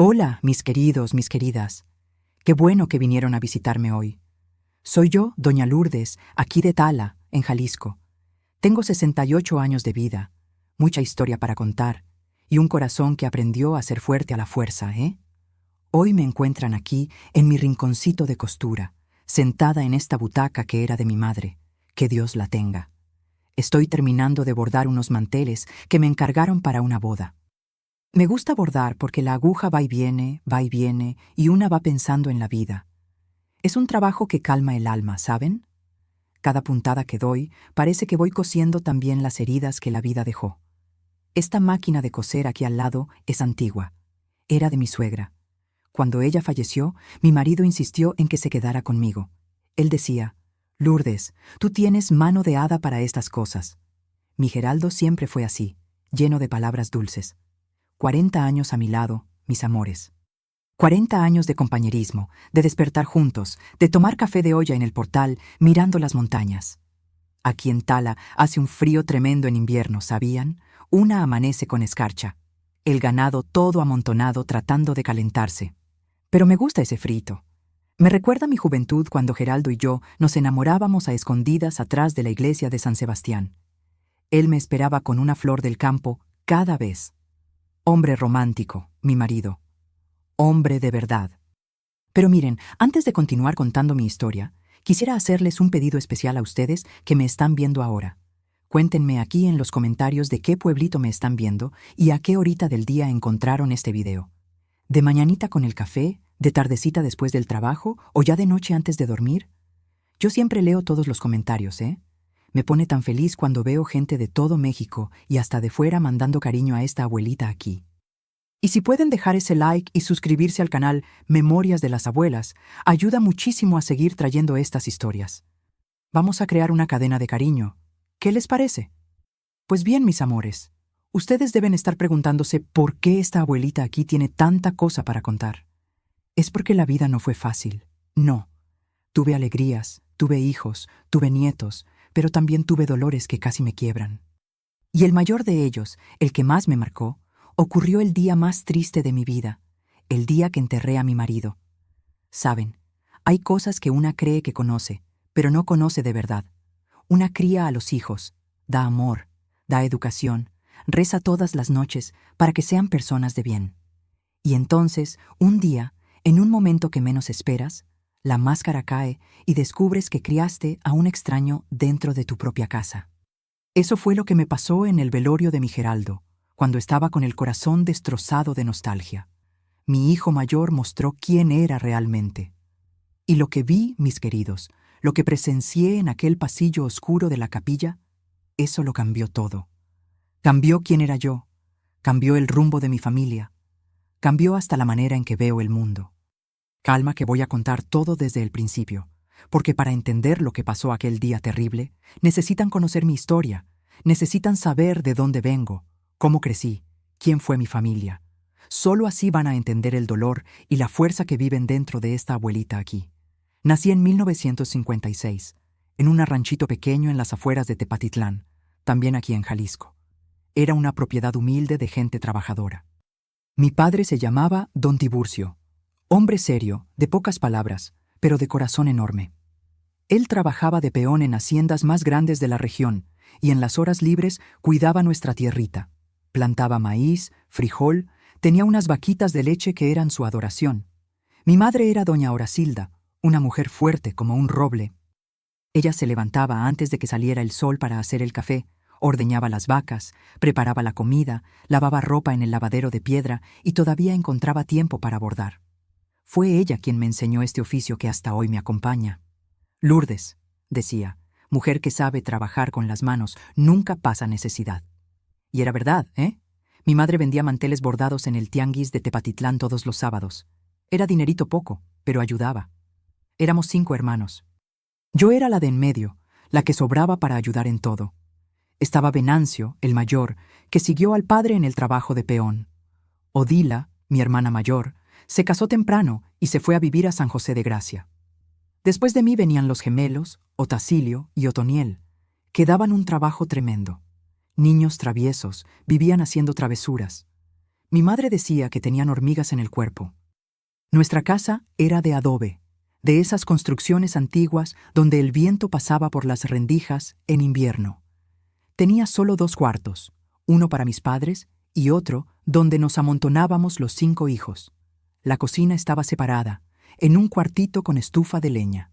Hola, mis queridos, mis queridas. Qué bueno que vinieron a visitarme hoy. Soy yo, doña Lourdes, aquí de Tala, en Jalisco. Tengo 68 años de vida, mucha historia para contar, y un corazón que aprendió a ser fuerte a la fuerza, ¿eh? Hoy me encuentran aquí, en mi rinconcito de costura, sentada en esta butaca que era de mi madre. Que Dios la tenga. Estoy terminando de bordar unos manteles que me encargaron para una boda. Me gusta bordar porque la aguja va y viene, y una va pensando en la vida. Es un trabajo que calma el alma, ¿saben? Cada puntada que doy parece que voy cosiendo también las heridas que la vida dejó. Esta máquina de coser aquí al lado es antigua. Era de mi suegra. Cuando ella falleció, mi marido insistió en que se quedara conmigo. Él decía: «Lourdes, tú tienes mano de hada para estas cosas». Mi Geraldo siempre fue así, lleno de palabras dulces. 40 años a mi lado, mis amores. 40 años de compañerismo, de despertar juntos, de tomar café de olla en el portal, mirando las montañas. Aquí en Tala hace un frío tremendo en invierno, ¿sabían? Una amanece con escarcha. El ganado todo amontonado tratando de calentarse. Pero me gusta ese frito. Me recuerda mi juventud cuando Geraldo y yo nos enamorábamos a escondidas atrás de la iglesia de San Sebastián. Él me esperaba con una flor del campo cada vez. Hombre romántico, mi marido. Hombre de verdad. Pero miren, antes de continuar contando mi historia, quisiera hacerles un pedido especial a ustedes que me están viendo ahora. Cuéntenme aquí en los comentarios de qué pueblito me están viendo y a qué horita del día encontraron este video. ¿De mañanita con el café? ¿De tardecita después del trabajo? ¿O ya de noche antes de dormir? Yo siempre leo todos los comentarios, ¿eh? Me pone tan feliz cuando veo gente de todo México y hasta de fuera mandando cariño a esta abuelita aquí. Y si pueden dejar ese like y suscribirse al canal Memorias de las Abuelas, ayuda muchísimo a seguir trayendo estas historias. Vamos a crear una cadena de cariño. ¿Qué les parece? Pues bien, mis amores, ustedes deben estar preguntándose por qué esta abuelita aquí tiene tanta cosa para contar. Es porque la vida no fue fácil. No. Tuve alegrías, tuve hijos, tuve nietos, pero también tuve dolores que casi me quiebran. Y el mayor de ellos, el que más me marcó, ocurrió el día más triste de mi vida, el día que enterré a mi marido. Saben, hay cosas que una cree que conoce, pero no conoce de verdad. Una cría a los hijos, da amor, da educación, reza todas las noches para que sean personas de bien. Y entonces, un día, en un momento que menos esperas, la máscara cae y descubres que criaste a un extraño dentro de tu propia casa. Eso fue lo que me pasó en el velorio de mi Geraldo, cuando estaba con el corazón destrozado de nostalgia. Mi hijo mayor mostró quién era realmente. Y lo que vi, mis queridos, lo que presencié en aquel pasillo oscuro de la capilla, eso lo cambió todo. Cambió quién era yo, cambió el rumbo de mi familia, cambió hasta la manera en que veo el mundo. Calma que voy a contar todo desde el principio, porque para entender lo que pasó aquel día terrible, necesitan conocer mi historia, necesitan saber de dónde vengo, cómo crecí, quién fue mi familia. Solo así van a entender el dolor y la fuerza que viven dentro de esta abuelita aquí. Nací en 1956, en un ranchito pequeño en las afueras de Tepatitlán, también aquí en Jalisco. Era una propiedad humilde de gente trabajadora. Mi padre se llamaba Don Tiburcio, hombre serio, de pocas palabras, pero de corazón enorme. Él trabajaba de peón en haciendas más grandes de la región y en las horas libres cuidaba nuestra tierrita. Plantaba maíz, frijol, tenía unas vaquitas de leche que eran su adoración. Mi madre era doña Horacilda, una mujer fuerte como un roble. Ella se levantaba antes de que saliera el sol para hacer el café, ordeñaba las vacas, preparaba la comida, lavaba ropa en el lavadero de piedra y todavía encontraba tiempo para bordar. Fue ella quien me enseñó este oficio que hasta hoy me acompaña. Lourdes, decía, mujer que sabe trabajar con las manos, nunca pasa necesidad. Y era verdad, ¿eh? Mi madre vendía manteles bordados en el tianguis de Tepatitlán todos los sábados. Era dinerito poco, pero ayudaba. Éramos 5 hermanos. Yo era la de en medio, la que sobraba para ayudar en todo. Estaba Venancio, el mayor, que siguió al padre en el trabajo de peón. Odila, mi hermana mayor, se casó temprano y se fue a vivir a San José de Gracia. Después de mí venían los gemelos, Otacilio y Otoniel, que daban un trabajo tremendo. Niños traviesos, vivían haciendo travesuras. Mi madre decía que tenían hormigas en el cuerpo. Nuestra casa era de adobe, de esas construcciones antiguas donde el viento pasaba por las rendijas en invierno. Tenía solo 2 cuartos, uno para mis padres y otro donde nos amontonábamos los 5 hijos. La cocina estaba separada, en un cuartito con estufa de leña.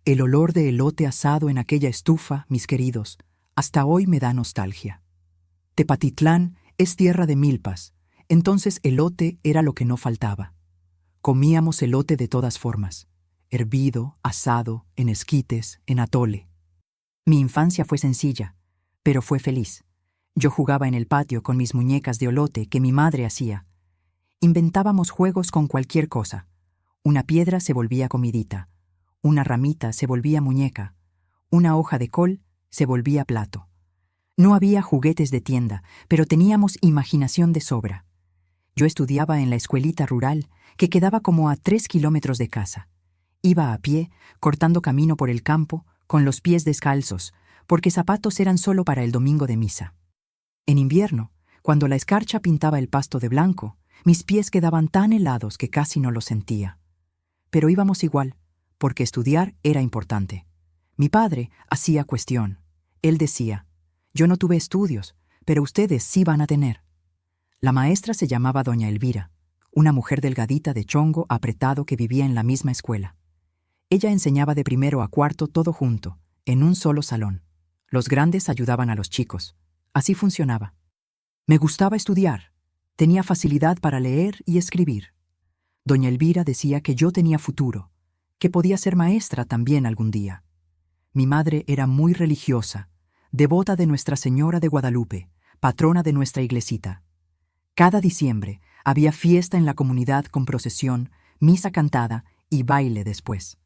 El olor de elote asado en aquella estufa, mis queridos, hasta hoy me da nostalgia. Tepatitlán es tierra de milpas, entonces elote era lo que no faltaba. Comíamos elote de todas formas, hervido, asado, en esquites, en atole. Mi infancia fue sencilla, pero fue feliz. Yo jugaba en el patio con mis muñecas de elote que mi madre hacía. Inventábamos juegos con cualquier cosa. Una piedra se volvía comidita, una ramita se volvía muñeca, una hoja de col se volvía plato. No había juguetes de tienda, pero teníamos imaginación de sobra. Yo estudiaba en la escuelita rural, que quedaba como a 3 kilómetros de casa. Iba a pie, cortando camino por el campo, con los pies descalzos, porque zapatos eran solo para el domingo de misa. En invierno, cuando la escarcha pintaba el pasto de blanco, mis pies quedaban tan helados que casi no los sentía. Pero íbamos igual, porque estudiar era importante. Mi padre hacía cuestión. Él decía: «Yo no tuve estudios, pero ustedes sí van a tener». La maestra se llamaba doña Elvira, una mujer delgadita de chongo apretado que vivía en la misma escuela. Ella enseñaba de primero a cuarto todo junto, en un solo salón. Los grandes ayudaban a los chicos. Así funcionaba. Me gustaba estudiar. Tenía facilidad para leer y escribir. Doña Elvira decía que yo tenía futuro, que podía ser maestra también algún día. Mi madre era muy religiosa, devota de Nuestra Señora de Guadalupe, patrona de nuestra iglesita. Cada diciembre había fiesta en la comunidad con procesión, misa cantada y baile después.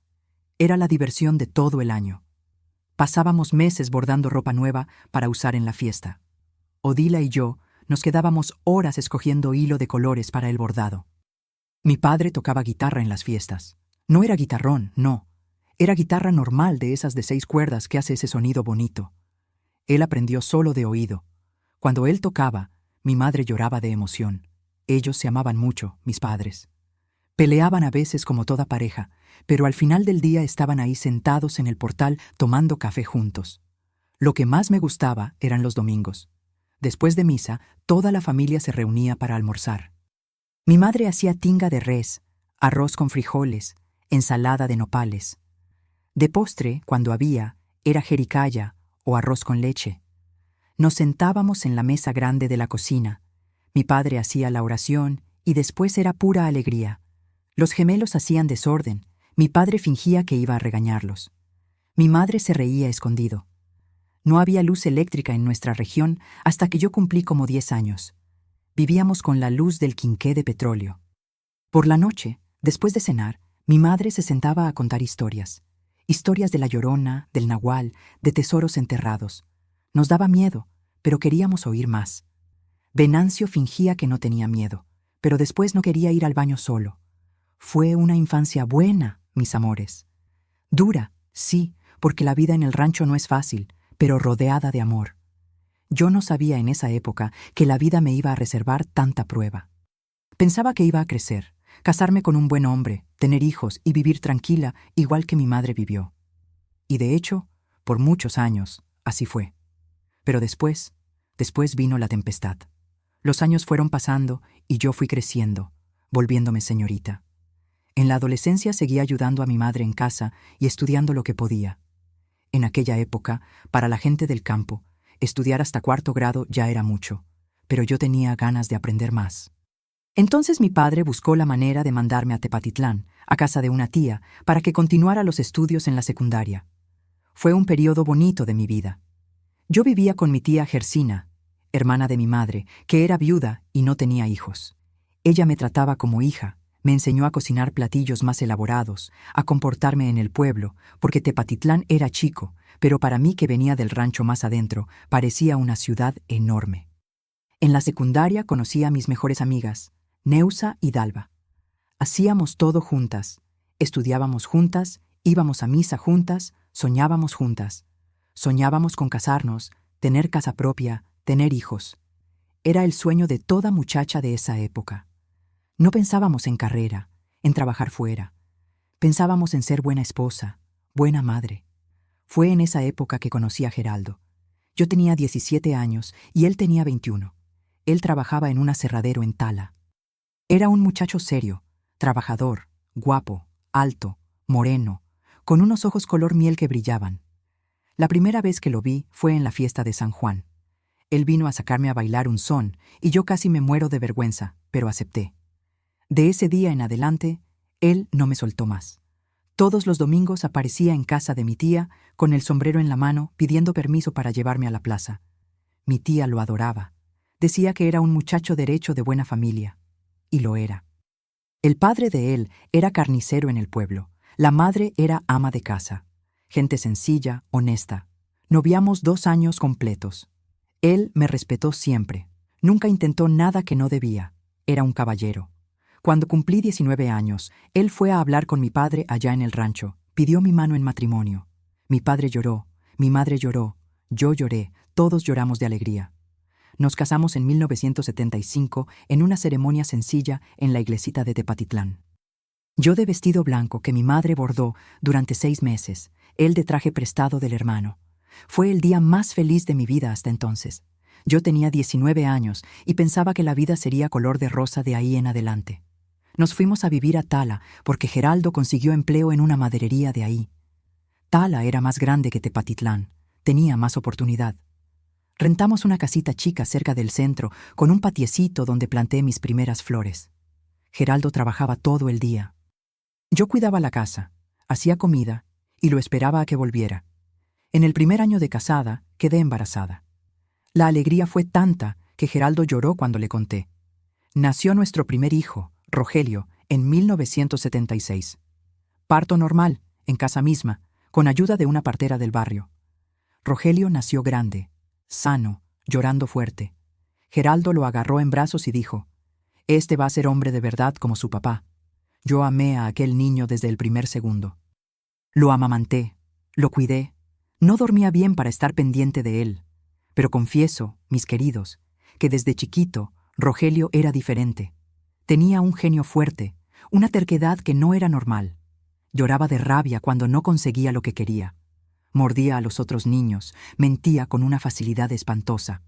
Era la diversión de todo el año. Pasábamos meses bordando ropa nueva para usar en la fiesta. Odila y yo nos quedábamos horas escogiendo hilo de colores para el bordado. Mi padre tocaba guitarra en las fiestas. No era guitarrón, no. Era guitarra normal de esas de 6 cuerdas que hace ese sonido bonito. Él aprendió solo de oído. Cuando él tocaba, mi madre lloraba de emoción. Ellos se amaban mucho, mis padres. Peleaban a veces como toda pareja, pero al final del día estaban ahí sentados en el portal tomando café juntos. Lo que más me gustaba eran los domingos. Después de misa, toda la familia se reunía para almorzar. Mi madre hacía tinga de res, arroz con frijoles, ensalada de nopales. De postre, cuando había, era jericaya o arroz con leche. Nos sentábamos en la mesa grande de la cocina. Mi padre hacía la oración y después era pura alegría. Los gemelos hacían desorden. Mi padre fingía que iba a regañarlos. Mi madre se reía escondido. No había luz eléctrica en nuestra región hasta que yo cumplí como 10 años. Vivíamos con la luz del quinqué de petróleo. Por la noche, después de cenar, mi madre se sentaba a contar historias. Historias de la Llorona, del Nahual, de tesoros enterrados. Nos daba miedo, pero queríamos oír más. Venancio fingía que no tenía miedo, pero después no quería ir al baño solo. Fue una infancia buena, mis amores. Dura, sí, porque la vida en el rancho no es fácil, pero rodeada de amor. Yo no sabía en esa época que la vida me iba a reservar tanta prueba. Pensaba que iba a crecer, casarme con un buen hombre, tener hijos y vivir tranquila igual que mi madre vivió. Y de hecho, por muchos años, así fue. Pero después vino la tempestad. Los años fueron pasando y yo fui creciendo, volviéndome señorita. En la adolescencia seguía ayudando a mi madre en casa y estudiando lo que podía. En aquella época, para la gente del campo, estudiar hasta 4º grado ya era mucho, pero yo tenía ganas de aprender más. Entonces mi padre buscó la manera de mandarme a Tepatitlán, a casa de una tía, para que continuara los estudios en la secundaria. Fue un periodo bonito de mi vida. Yo vivía con mi tía Gersina, hermana de mi madre, que era viuda y no tenía hijos. Ella me trataba como hija, me enseñó a cocinar platillos más elaborados, a comportarme en el pueblo, porque Tepatitlán era chico, pero para mí que venía del rancho más adentro, parecía una ciudad enorme. En la secundaria conocí a mis mejores amigas, Neusa y Dalva. Hacíamos todo juntas, estudiábamos juntas, íbamos a misa juntas, soñábamos juntas. Soñábamos con casarnos, tener casa propia, tener hijos. era el sueño de toda muchacha de esa época. No pensábamos en carrera, en trabajar fuera. Pensábamos en ser buena esposa, buena madre. Fue en esa época que conocí a Geraldo. Yo tenía 17 años y él tenía 21. Él trabajaba en un aserradero en Tala. Era un muchacho serio, trabajador, guapo, alto, moreno, con unos ojos color miel que brillaban. La primera vez que lo vi fue en la fiesta de San Juan. Él vino a sacarme a bailar un son y yo casi me muero de vergüenza, pero acepté. De ese día en adelante, él no me soltó más. Todos los domingos aparecía en casa de mi tía con el sombrero en la mano pidiendo permiso para llevarme a la plaza. Mi tía lo adoraba. Decía que era un muchacho derecho de buena familia. Y lo era. El padre de él era carnicero en el pueblo. La madre era ama de casa. Gente sencilla, honesta. Noviamos 2 años completos. Él me respetó siempre. Nunca intentó nada que no debía. Era un caballero. Cuando cumplí 19 años, él fue a hablar con mi padre allá en el rancho. Pidió mi mano en matrimonio. Mi padre lloró, mi madre lloró, yo lloré, todos lloramos de alegría. Nos casamos en 1975 en una ceremonia sencilla en la iglesita de Tepatitlán. Yo de vestido blanco que mi madre bordó durante 6 meses, él de traje prestado del hermano. Fue el día más feliz de mi vida hasta entonces. Yo tenía 19 años y pensaba que la vida sería color de rosa de ahí en adelante. Nos fuimos a vivir a Tala porque Geraldo consiguió empleo en una maderería de ahí. Tala era más grande que Tepatitlán, tenía más oportunidad. Rentamos una casita chica cerca del centro con un patiecito donde planté mis primeras flores. Geraldo trabajaba todo el día. Yo cuidaba la casa, hacía comida y lo esperaba a que volviera. En el primer año de casada quedé embarazada. La alegría fue tanta que Geraldo lloró cuando le conté. Nació nuestro primer hijo, Rogelio, en 1976. Parto normal, en casa misma, con ayuda de una partera del barrio. Rogelio nació grande, sano, llorando fuerte. Geraldo lo agarró en brazos y dijo: «Este va a ser hombre de verdad como su papá». Yo amé a aquel niño desde el primer segundo. Lo amamanté, lo cuidé. No dormía bien para estar pendiente de él. Pero confieso, mis queridos, que desde chiquito Rogelio era diferente. Tenía un genio fuerte, una terquedad que no era normal. Lloraba de rabia cuando no conseguía lo que quería. Mordía a los otros niños, mentía con una facilidad espantosa.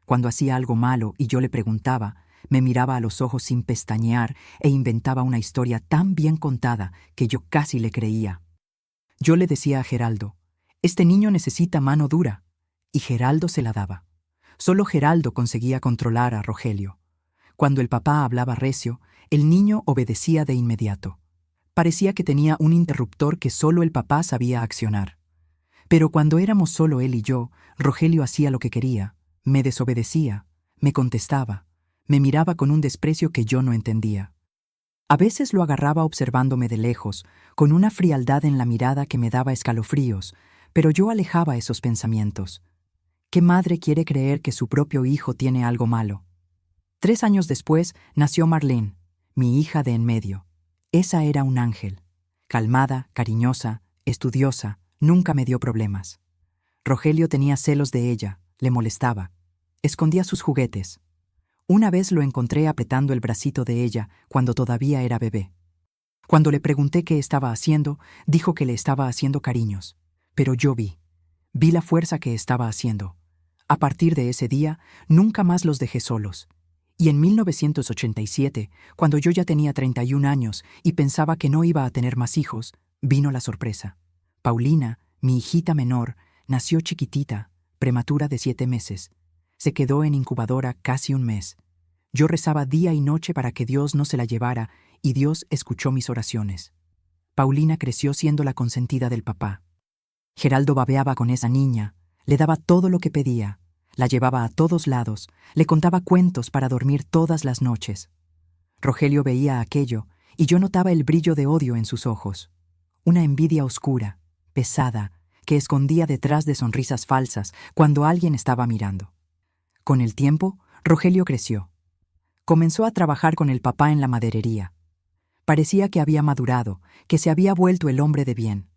Cuando hacía algo malo y yo le preguntaba, me miraba a los ojos sin pestañear e inventaba una historia tan bien contada que yo casi le creía. Yo le decía a Geraldo: «Este niño necesita mano dura», y Geraldo se la daba. Solo Geraldo conseguía controlar a Rogelio. Cuando el papá hablaba recio, el niño obedecía de inmediato. Parecía que tenía un interruptor que solo el papá sabía accionar. Pero cuando éramos solo él y yo, Rogelio hacía lo que quería, me desobedecía, me contestaba, me miraba con un desprecio que yo no entendía. A veces lo agarraba observándome de lejos, con una frialdad en la mirada que me daba escalofríos, pero yo alejaba esos pensamientos. ¿Qué madre quiere creer que su propio hijo tiene algo malo? 3 años después nació Marlene, mi hija de en medio. Esa era un ángel. Calmada, cariñosa, estudiosa, nunca me dio problemas. Rogelio tenía celos de ella, le molestaba. Escondía sus juguetes. Una vez lo encontré apretando el bracito de ella cuando todavía era bebé. Cuando le pregunté qué estaba haciendo, dijo que le estaba haciendo cariños. Pero yo vi la fuerza que estaba haciendo. A partir de ese día, nunca más los dejé solos. Y en 1987, cuando yo ya tenía 31 años y pensaba que no iba a tener más hijos, vino la sorpresa. Paulina, mi hijita menor, nació chiquitita, prematura de 7 meses. Se quedó en incubadora casi un mes. Yo rezaba día y noche para que Dios no se la llevara y Dios escuchó mis oraciones. Paulina creció siendo la consentida del papá. Geraldo babeaba con esa niña, le daba todo lo que pedía, la llevaba a todos lados, le contaba cuentos para dormir todas las noches. Rogelio veía aquello y yo notaba el brillo de odio en sus ojos. Una envidia oscura, pesada, que escondía detrás de sonrisas falsas cuando alguien estaba mirando. Con el tiempo, Rogelio creció. Comenzó a trabajar con el papá en la maderería. Parecía que había madurado, que se había vuelto el hombre de bien.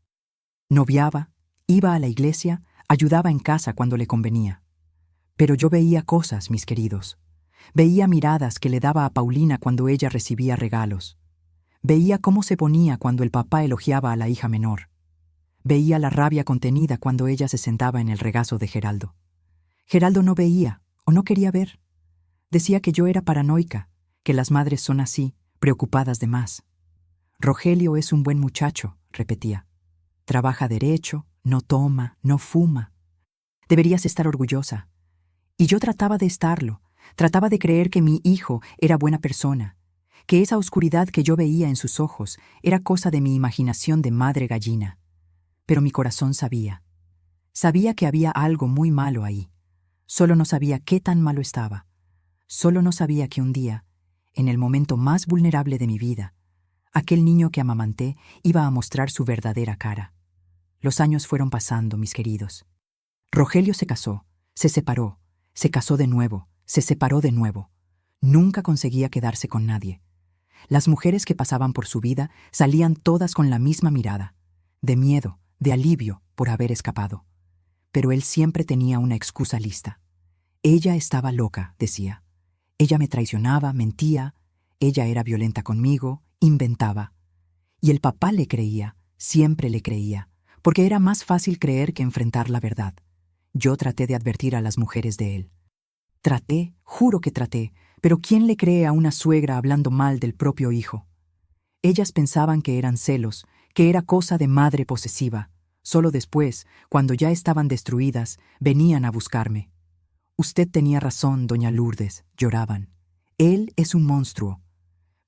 Noviaba, iba a la iglesia, ayudaba en casa cuando le convenía. Pero yo veía cosas, mis queridos. Veía miradas que le daba a Paulina cuando ella recibía regalos. Veía cómo se ponía cuando el papá elogiaba a la hija menor. Veía la rabia contenida cuando ella se sentaba en el regazo de Geraldo. Geraldo no veía o no quería ver. Decía que yo era paranoica, que las madres son así, preocupadas de más. Rogelio es un buen muchacho, repetía. Trabaja derecho, no toma, no fuma. Deberías estar orgullosa. Y yo trataba de estarlo, trataba de creer que mi hijo era buena persona, que esa oscuridad que yo veía en sus ojos era cosa de mi imaginación de madre gallina. Pero mi corazón sabía. Sabía que había algo muy malo ahí. Solo no sabía qué tan malo estaba. Solo no sabía que un día, en el momento más vulnerable de mi vida, aquel niño que amamanté iba a mostrar su verdadera cara. Los años fueron pasando, mis queridos. Rogelio se casó, se separó, se casó de nuevo, se separó de nuevo. Nunca conseguía quedarse con nadie. Las mujeres que pasaban por su vida salían todas con la misma mirada, de miedo, de alivio por haber escapado. Pero él siempre tenía una excusa lista. Ella estaba loca, decía. Ella me traicionaba, mentía, ella era violenta conmigo, inventaba. Y el papá le creía, siempre le creía, porque era más fácil creer que enfrentar la verdad. Yo traté de advertir a las mujeres de él. Traté, juro que traté, pero ¿quién le cree a una suegra hablando mal del propio hijo? Ellas pensaban que eran celos, que era cosa de madre posesiva. Solo después, cuando ya estaban destruidas, venían a buscarme. Usted tenía razón, doña Lourdes, lloraban. Él es un monstruo.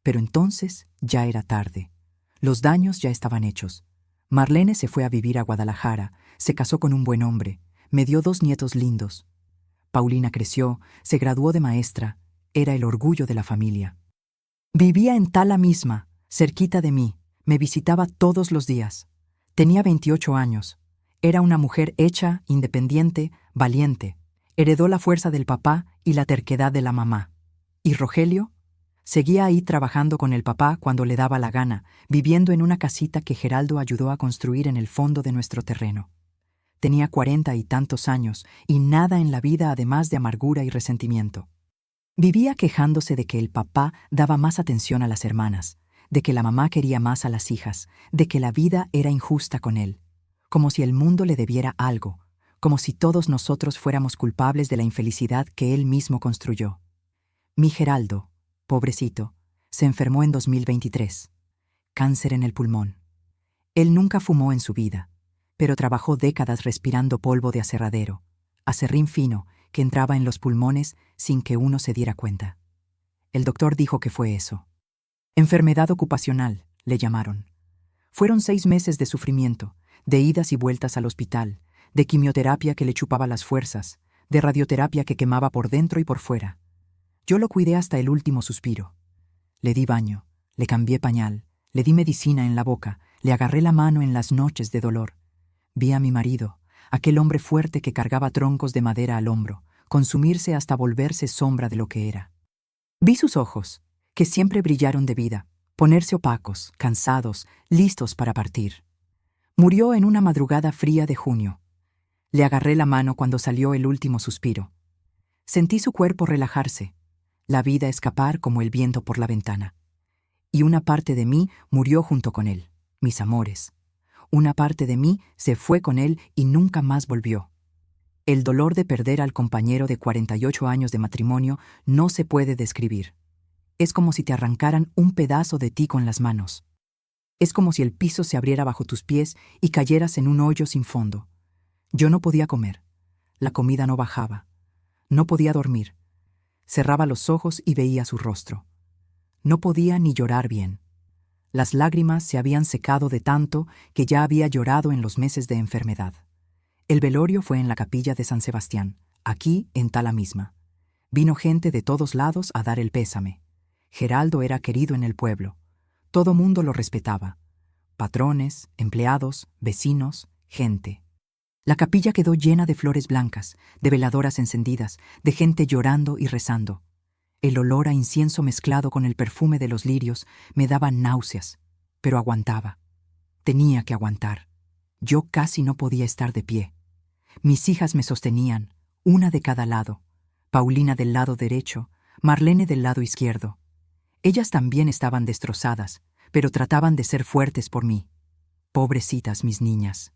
Pero entonces ya era tarde. Los daños ya estaban hechos. Marlene se fue a vivir a Guadalajara, se casó con un buen hombre, me dio 2 nietos lindos. Paulina creció, se graduó de maestra, era el orgullo de la familia. Vivía en Tala misma, cerquita de mí, me visitaba todos los días. Tenía 28 años. Era una mujer hecha, independiente, valiente. Heredó la fuerza del papá y la terquedad de la mamá. ¿Y Rogelio? Seguía ahí trabajando con el papá cuando le daba la gana, viviendo en una casita que Geraldo ayudó a construir en el fondo de nuestro terreno. Tenía 40 y tantos años y nada en la vida además de amargura y resentimiento. Vivía quejándose de que el papá daba más atención a las hermanas, de que la mamá quería más a las hijas, de que la vida era injusta con él, como si el mundo le debiera algo, como si todos nosotros fuéramos culpables de la infelicidad que él mismo construyó. Mi Geraldo, pobrecito, se enfermó en 2023. Cáncer en el pulmón. Él nunca fumó en su vida, pero trabajó décadas respirando polvo de aserradero, aserrín fino que entraba en los pulmones sin que uno se diera cuenta. El doctor dijo que fue eso. Enfermedad ocupacional, le llamaron. Fueron 6 meses de sufrimiento, de idas y vueltas al hospital, de quimioterapia que le chupaba las fuerzas, de radioterapia que quemaba por dentro y por fuera. Yo lo cuidé hasta el último suspiro. Le di baño, le cambié pañal, le di medicina en la boca, le agarré la mano en las noches de dolor. Vi a mi marido, aquel hombre fuerte que cargaba troncos de madera al hombro, consumirse hasta volverse sombra de lo que era. Vi sus ojos, que siempre brillaron de vida, ponerse opacos, cansados, listos para partir. Murió en una madrugada fría de junio. Le agarré la mano cuando salió el último suspiro. Sentí su cuerpo relajarse, la vida escapar como el viento por la ventana. Y una parte de mí murió junto con él, mis amores. Una parte de mí se fue con él y nunca más volvió. El dolor de perder al compañero de 48 años de matrimonio no se puede describir. Es como si te arrancaran un pedazo de ti con las manos. Es como si el piso se abriera bajo tus pies y cayeras en un hoyo sin fondo. Yo no podía comer. La comida no bajaba. No podía dormir. Cerraba los ojos y veía su rostro. No podía ni llorar bien. Las lágrimas se habían secado de tanto que ya había llorado en los meses de enfermedad. El velorio fue en la capilla de San Sebastián, aquí en Tala misma. Vino gente de todos lados a dar el pésame. Geraldo era querido en el pueblo. Todo mundo lo respetaba. Patrones, empleados, vecinos, gente. La capilla quedó llena de flores blancas, de veladoras encendidas, de gente llorando y rezando. El olor a incienso mezclado con el perfume de los lirios me daba náuseas, pero aguantaba. Tenía que aguantar. Yo casi no podía estar de pie. Mis hijas me sostenían, una de cada lado. Paulina del lado derecho, Marlene del lado izquierdo. Ellas también estaban destrozadas, pero trataban de ser fuertes por mí. Pobrecitas mis niñas.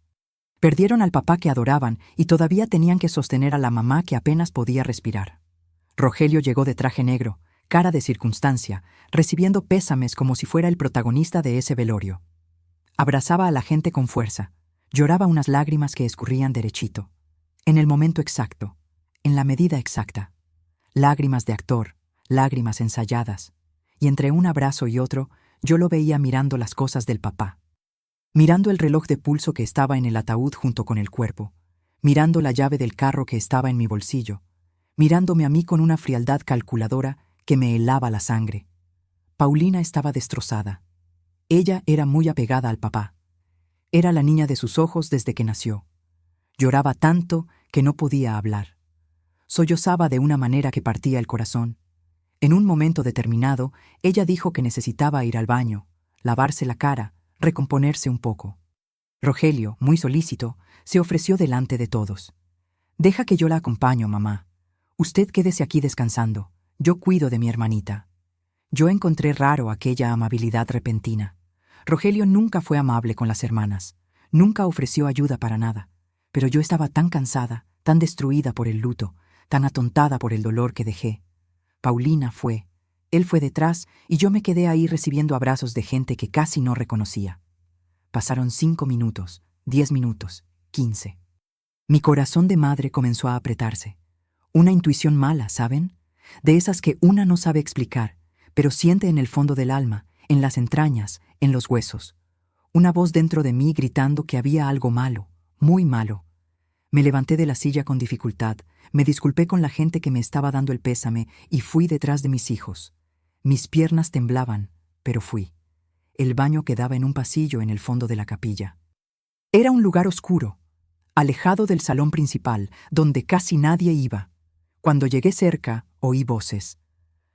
Perdieron al papá que adoraban y todavía tenían que sostener a la mamá que apenas podía respirar. Rogelio llegó de traje negro, cara de circunstancia, recibiendo pésames como si fuera el protagonista de ese velorio. Abrazaba a la gente con fuerza, lloraba unas lágrimas que escurrían derechito. En el momento exacto, en la medida exacta. Lágrimas de actor, lágrimas ensayadas. Y entre un abrazo y otro, yo lo veía mirando las cosas del papá. Mirando el reloj de pulso que estaba en el ataúd junto con el cuerpo, mirando la llave del carro que estaba en mi bolsillo, mirándome a mí con una frialdad calculadora que me helaba la sangre. Paulina estaba destrozada. Ella era muy apegada al papá. Era la niña de sus ojos desde que nació. Lloraba tanto que no podía hablar. Sollozaba de una manera que partía el corazón. En un momento determinado, ella dijo que necesitaba ir al baño, lavarse la cara, recomponerse un poco. Rogelio, muy solícito, se ofreció delante de todos. «Deja que yo la acompaño, mamá. Usted quédese aquí descansando. Yo cuido de mi hermanita». Yo encontré raro aquella amabilidad repentina. Rogelio nunca fue amable con las hermanas. Nunca ofreció ayuda para nada. Pero yo estaba tan cansada, tan destruida por el luto, tan atontada por el dolor que dejé. Paulina fue. Él fue detrás y yo me quedé ahí recibiendo abrazos de gente que casi no reconocía. Pasaron 5 minutos, 10 minutos, 15. Mi corazón de madre comenzó a apretarse. Una intuición mala, ¿saben? De esas que una no sabe explicar, pero siente en el fondo del alma, en las entrañas, en los huesos. Una voz dentro de mí gritando que había algo malo, muy malo. Me levanté de la silla con dificultad, me disculpé con la gente que me estaba dando el pésame y fui detrás de mis hijos. Mis piernas temblaban, pero fui. El baño quedaba en un pasillo en el fondo de la capilla. Era un lugar oscuro, alejado del salón principal, donde casi nadie iba. Cuando llegué cerca, oí voces.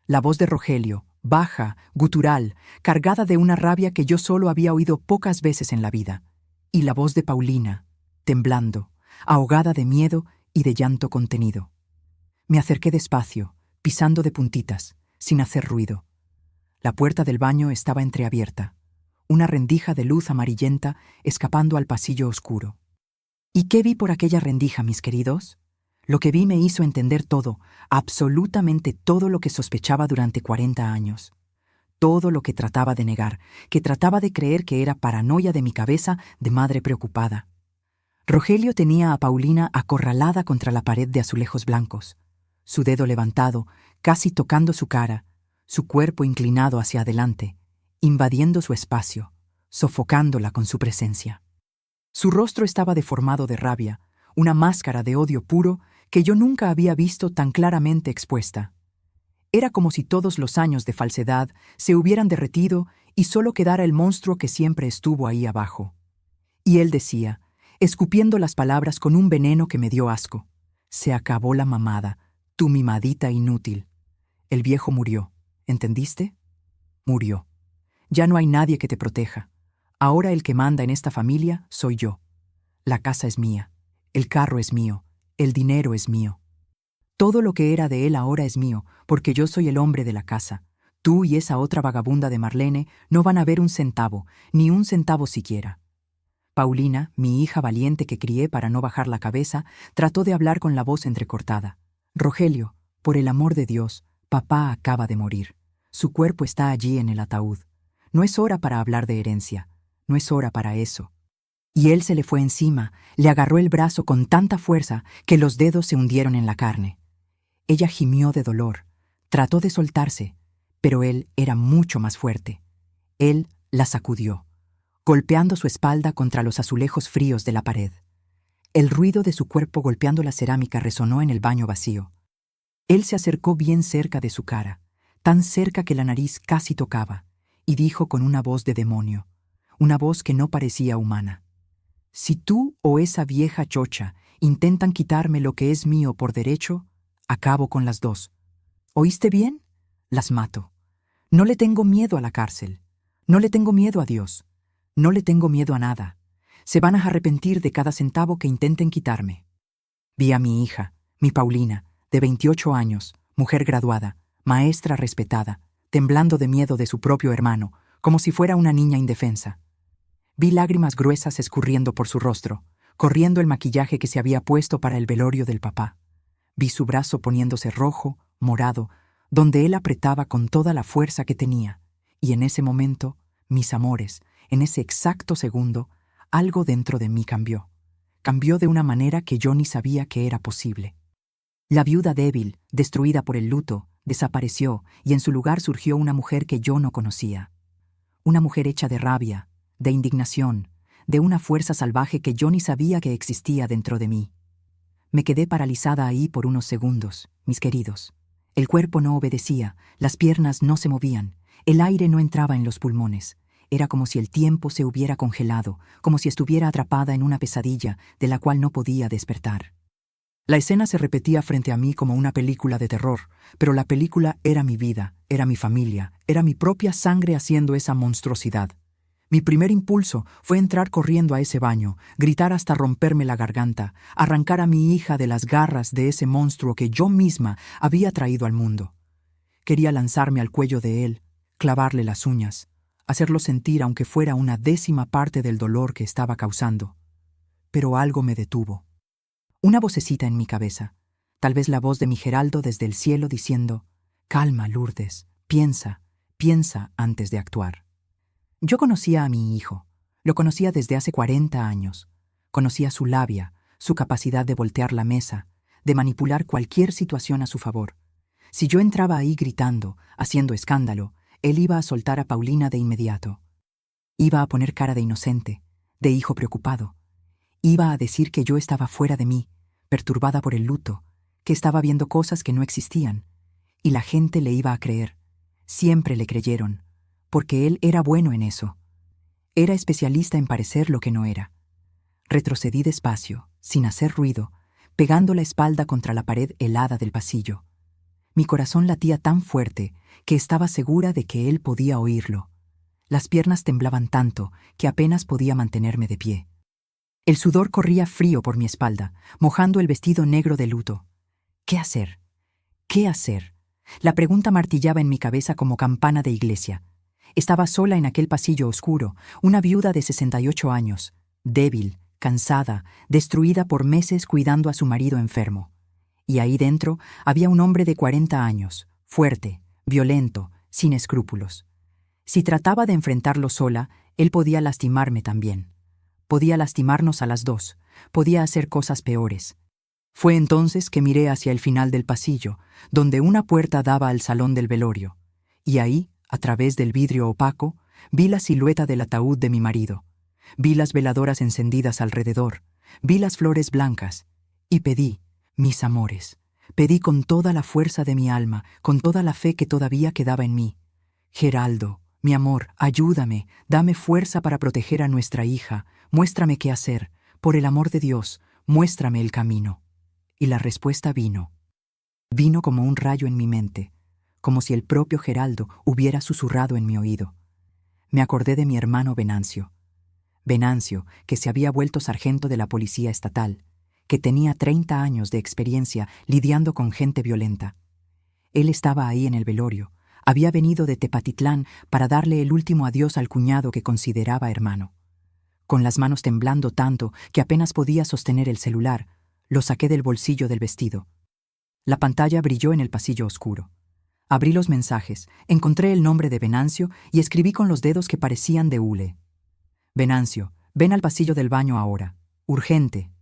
La voz de Rogelio, baja, gutural, cargada de una rabia que yo solo había oído pocas veces en la vida. Y la voz de Paulina, temblando, ahogada de miedo y de llanto contenido. Me acerqué despacio, pisando de puntitas, sin hacer ruido. La puerta del baño estaba entreabierta, una rendija de luz amarillenta escapando al pasillo oscuro. ¿Y qué vi por aquella rendija, mis queridos? Lo que vi me hizo entender todo, absolutamente todo lo que sospechaba durante 40 años. Todo lo que trataba de negar, que trataba de creer que era paranoia de mi cabeza de madre preocupada. Rogelio tenía a Paulina acorralada contra la pared de azulejos blancos, su dedo levantado, casi tocando su cara, su cuerpo inclinado hacia adelante, invadiendo su espacio, sofocándola con su presencia. Su rostro estaba deformado de rabia, una máscara de odio puro que yo nunca había visto tan claramente expuesta. Era como si todos los años de falsedad se hubieran derretido y solo quedara el monstruo que siempre estuvo ahí abajo. Y él decía, escupiendo las palabras con un veneno que me dio asco: «Se acabó la mamada, tu mimadita inútil». El viejo murió, ¿entendiste? Murió. Ya no hay nadie que te proteja. Ahora el que manda en esta familia soy yo. La casa es mía, el carro es mío, el dinero es mío. Todo lo que era de él ahora es mío, porque yo soy el hombre de la casa. Tú y esa otra vagabunda de Marlene no van a ver un centavo, ni un centavo siquiera. Paulina, mi hija valiente que crié para no bajar la cabeza, trató de hablar con la voz entrecortada. «Rogelio, por el amor de Dios, papá acaba de morir. Su cuerpo está allí en el ataúd. No es hora para hablar de herencia. No es hora para eso». Y él se le fue encima, le agarró el brazo con tanta fuerza que los dedos se hundieron en la carne. Ella gimió de dolor, trató de soltarse, pero él era mucho más fuerte. Él la sacudió, golpeando su espalda contra los azulejos fríos de la pared. El ruido de su cuerpo golpeando la cerámica resonó en el baño vacío. Él se acercó bien cerca de su cara, tan cerca que la nariz casi tocaba, y dijo con una voz de demonio, una voz que no parecía humana: «Si tú o esa vieja chocha intentan quitarme lo que es mío por derecho, acabo con las dos. ¿Oíste bien? Las mato. No le tengo miedo a la cárcel. No le tengo miedo a Dios. No le tengo miedo a nada. Se van a arrepentir de cada centavo que intenten quitarme». Vi a mi hija, mi Paulina, de 28 años, mujer graduada, maestra respetada, temblando de miedo de su propio hermano, como si fuera una niña indefensa. Vi lágrimas gruesas escurriendo por su rostro, corriendo el maquillaje que se había puesto para el velorio del papá. Vi su brazo poniéndose rojo, morado, donde él apretaba con toda la fuerza que tenía, y en ese momento, mis amores, en ese exacto segundo, algo dentro de mí cambió. Cambió de una manera que yo ni sabía que era posible. La viuda débil, destruida por el luto, desapareció y en su lugar surgió una mujer que yo no conocía. Una mujer hecha de rabia, de indignación, de una fuerza salvaje que yo ni sabía que existía dentro de mí. Me quedé paralizada ahí por unos segundos, mis queridos. El cuerpo no obedecía, las piernas no se movían, el aire no entraba en los pulmones. Era como si el tiempo se hubiera congelado, como si estuviera atrapada en una pesadilla de la cual no podía despertar. La escena se repetía frente a mí como una película de terror, pero la película era mi vida, era mi familia, era mi propia sangre haciendo esa monstruosidad. Mi primer impulso fue entrar corriendo a ese baño, gritar hasta romperme la garganta, arrancar a mi hija de las garras de ese monstruo que yo misma había traído al mundo. Quería lanzarme al cuello de él, clavarle las uñas, hacerlo sentir aunque fuera una décima parte del dolor que estaba causando. Pero algo me detuvo. Una vocecita en mi cabeza, tal vez la voz de mi Geraldo desde el cielo diciendo: «Calma, Lourdes, piensa antes de actuar». Yo conocía a mi hijo, lo conocía desde hace 40 años. Conocía su labia, su capacidad de voltear la mesa, de manipular cualquier situación a su favor. Si yo entraba ahí gritando, haciendo escándalo, él iba a soltar a Paulina de inmediato. Iba a poner cara de inocente, de hijo preocupado. Iba a decir que yo estaba fuera de mí, perturbada por el luto, que estaba viendo cosas que no existían. Y la gente le iba a creer. Siempre le creyeron, porque él era bueno en eso. Era especialista en parecer lo que no era. Retrocedí despacio, sin hacer ruido, pegando la espalda contra la pared helada del pasillo. Mi corazón latía tan fuerte que estaba segura de que él podía oírlo. Las piernas temblaban tanto que apenas podía mantenerme de pie. El sudor corría frío por mi espalda, mojando el vestido negro de luto. ¿Qué hacer? ¿Qué hacer? La pregunta martillaba en mi cabeza como campana de iglesia. Estaba sola en aquel pasillo oscuro, una viuda de 68 años, débil, cansada, destruida por meses cuidando a su marido enfermo. Y ahí dentro había un hombre de 40 años, fuerte, violento, sin escrúpulos. Si trataba de enfrentarlo sola, él podía lastimarme también. Podía lastimarnos a las dos, podía hacer cosas peores. Fue entonces que miré hacia el final del pasillo, donde una puerta daba al salón del velorio, y ahí, a través del vidrio opaco, vi la silueta del ataúd de mi marido. Vi las veladoras encendidas alrededor, vi las flores blancas, y pedí, mis amores, pedí con toda la fuerza de mi alma, con toda la fe que todavía quedaba en mí: «Geraldo, mi amor, ayúdame, dame fuerza para proteger a nuestra hija, muéstrame qué hacer, por el amor de Dios, muéstrame el camino». Y la respuesta vino. Vino como un rayo en mi mente, como si el propio Geraldo hubiera susurrado en mi oído. Me acordé de mi hermano Venancio. Venancio, que se había vuelto sargento de la policía estatal, que tenía 30 años de experiencia lidiando con gente violenta. Él estaba ahí en el velorio, había venido de Tepatitlán para darle el último adiós al cuñado que consideraba hermano. Con las manos temblando tanto que apenas podía sostener el celular, lo saqué del bolsillo del vestido. La pantalla brilló en el pasillo oscuro. Abrí los mensajes, encontré el nombre de Venancio y escribí con los dedos que parecían de hule. «Venancio, ven al pasillo del baño ahora. Urgente.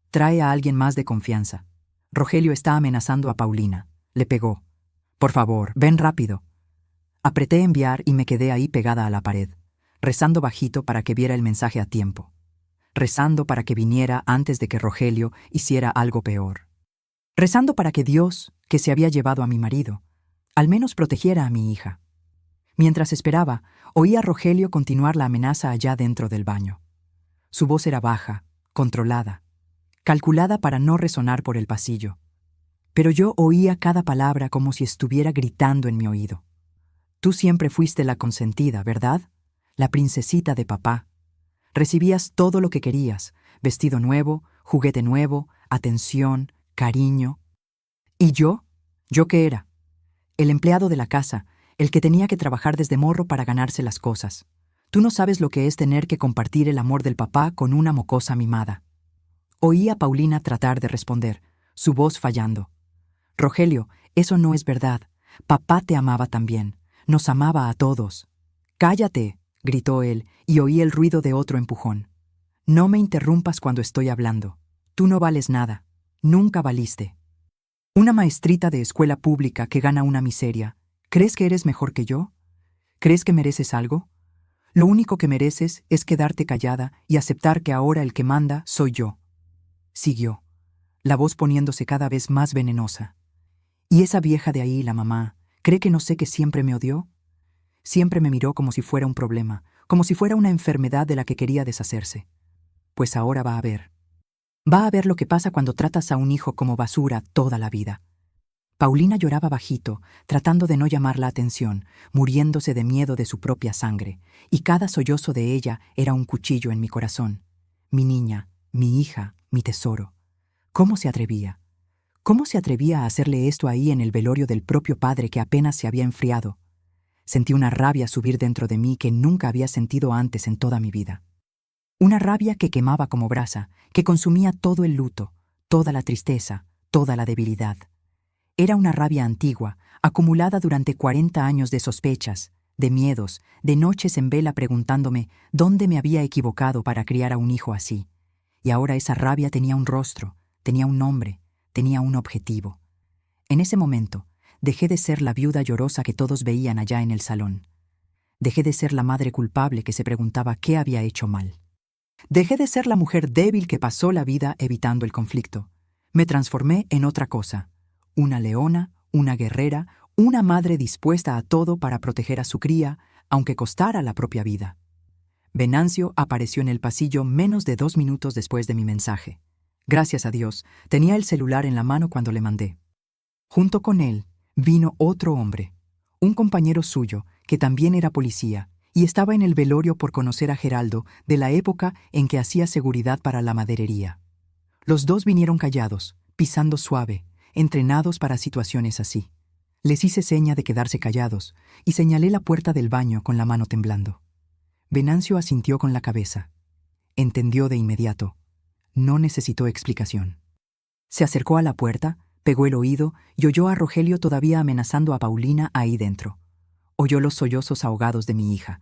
Trae a alguien más de confianza. Rogelio está amenazando a Paulina. Le pegó. Por favor, ven rápido». Apreté enviar y me quedé ahí pegada a la pared, rezando bajito para que viera el mensaje a tiempo. Rezando para que viniera antes de que Rogelio hiciera algo peor. Rezando para que Dios, que se había llevado a mi marido, al menos protegiera a mi hija. Mientras esperaba, oí a Rogelio continuar la amenaza allá dentro del baño. Su voz era baja, controlada, calculada para no resonar por el pasillo. Pero yo oía cada palabra como si estuviera gritando en mi oído. «Tú siempre fuiste la consentida, ¿verdad? La princesita de papá. Recibías todo lo que querías: vestido nuevo, juguete nuevo, atención, cariño. ¿Y yo? ¿Yo qué era? El empleado de la casa, el que tenía que trabajar desde morro para ganarse las cosas. Tú no sabes lo que es tener que compartir el amor del papá con una mocosa mimada. Oí a Paulina tratar de responder, su voz fallando. Rogelio, eso no es verdad. Papá te amaba también. Nos amaba a todos. Cállate, gritó él, y oí el ruido de otro empujón. No me interrumpas cuando estoy hablando. Tú no vales nada. Nunca valiste. Una maestrita de escuela pública que gana una miseria. ¿Crees que eres mejor que yo? ¿Crees que mereces algo? Lo único que mereces es quedarte callada y aceptar que ahora el que manda soy yo. Siguió, la voz poniéndose cada vez más venenosa. ¿Y esa vieja de ahí, la mamá, cree que no sé que siempre me odió? Siempre me miró como si fuera un problema, como si fuera una enfermedad de la que quería deshacerse. Pues ahora va a ver. Va a ver lo que pasa cuando tratas a un hijo como basura toda la vida. Paulina lloraba bajito, tratando de no llamar la atención, muriéndose de miedo de su propia sangre, y cada sollozo de ella era un cuchillo en mi corazón. Mi niña, mi hija, mi tesoro. ¿Cómo se atrevía? ¿Cómo se atrevía a hacerle esto ahí en el velorio del propio padre que apenas se había enfriado? Sentí una rabia subir dentro de mí que nunca había sentido antes en toda mi vida. Una rabia que quemaba como brasa, que consumía todo el luto, toda la tristeza, toda la debilidad. Era una rabia antigua, acumulada durante 40 años de sospechas, de miedos, de noches en vela preguntándome dónde me había equivocado para criar a un hijo así. Y ahora esa rabia tenía un rostro, tenía un nombre, tenía un objetivo. En ese momento, dejé de ser la viuda llorosa que todos veían allá en el salón. Dejé de ser la madre culpable que se preguntaba qué había hecho mal. Dejé de ser la mujer débil que pasó la vida evitando el conflicto. Me transformé en otra cosa. Una leona, una guerrera, una madre dispuesta a todo para proteger a su cría, aunque costara la propia vida. Venancio apareció en el pasillo menos de 2 minutos después de mi mensaje. Gracias a Dios, tenía el celular en la mano cuando le mandé. Junto con él, vino otro hombre, un compañero suyo, que también era policía, y estaba en el velorio por conocer a Geraldo de la época en que hacía seguridad para la maderería. Los dos vinieron callados, pisando suave, entrenados para situaciones así. Les hice seña de quedarse callados, y señalé la puerta del baño con la mano temblando. Venancio asintió con la cabeza. Entendió de inmediato. No necesitó explicación. Se acercó a la puerta, pegó el oído y oyó a Rogelio todavía amenazando a Paulina ahí dentro. Oyó los sollozos ahogados de mi hija.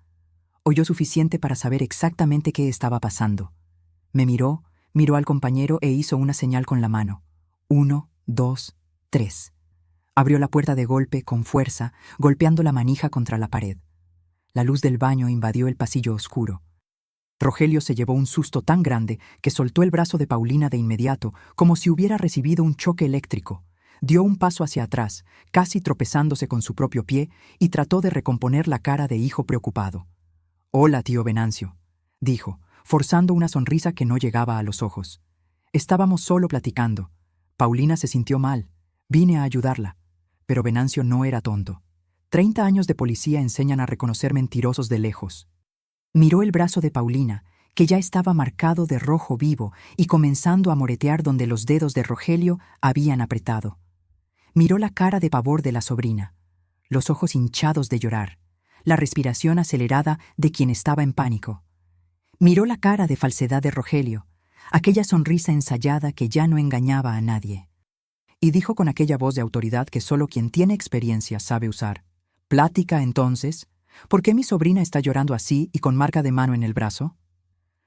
Oyó suficiente para saber exactamente qué estaba pasando. Me miró al compañero e hizo una señal con la mano. 1, 2, 3. Abrió la puerta de golpe, con fuerza, golpeando la manija contra la pared. La luz del baño invadió el pasillo oscuro. Rogelio se llevó un susto tan grande que soltó el brazo de Paulina de inmediato, como si hubiera recibido un choque eléctrico. Dio un paso hacia atrás, casi tropezándose con su propio pie, y trató de recomponer la cara de hijo preocupado. «Hola, tío Venancio», dijo, forzando una sonrisa que no llegaba a los ojos. Estábamos solo platicando. Paulina se sintió mal. Vine a ayudarla. Pero Venancio no era tonto. 30 años de policía enseñan a reconocer mentirosos de lejos. Miró el brazo de Paulina, que ya estaba marcado de rojo vivo y comenzando a moretear donde los dedos de Rogelio habían apretado. Miró la cara de pavor de la sobrina, los ojos hinchados de llorar, la respiración acelerada de quien estaba en pánico. Miró la cara de falsedad de Rogelio, aquella sonrisa ensayada que ya no engañaba a nadie. Y dijo con aquella voz de autoridad que solo quien tiene experiencia sabe usar: «Plática, entonces. ¿Por qué mi sobrina está llorando así y con marca de mano en el brazo?»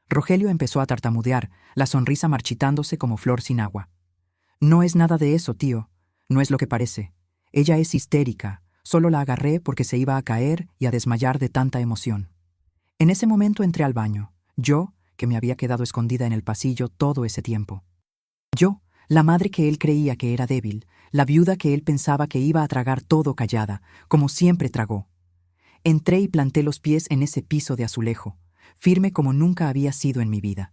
Rogelio empezó a tartamudear, la sonrisa marchitándose como flor sin agua. «No es nada de eso, tío. No es lo que parece. Ella es histérica. Solo la agarré porque se iba a caer y a desmayar de tanta emoción». En ese momento entré al baño. Yo, que me había quedado escondida en el pasillo todo ese tiempo. Yo, la madre que él creía que era débil, la viuda que él pensaba que iba a tragar todo callada, como siempre tragó. Entré y planté los pies en ese piso de azulejo, firme como nunca había sido en mi vida.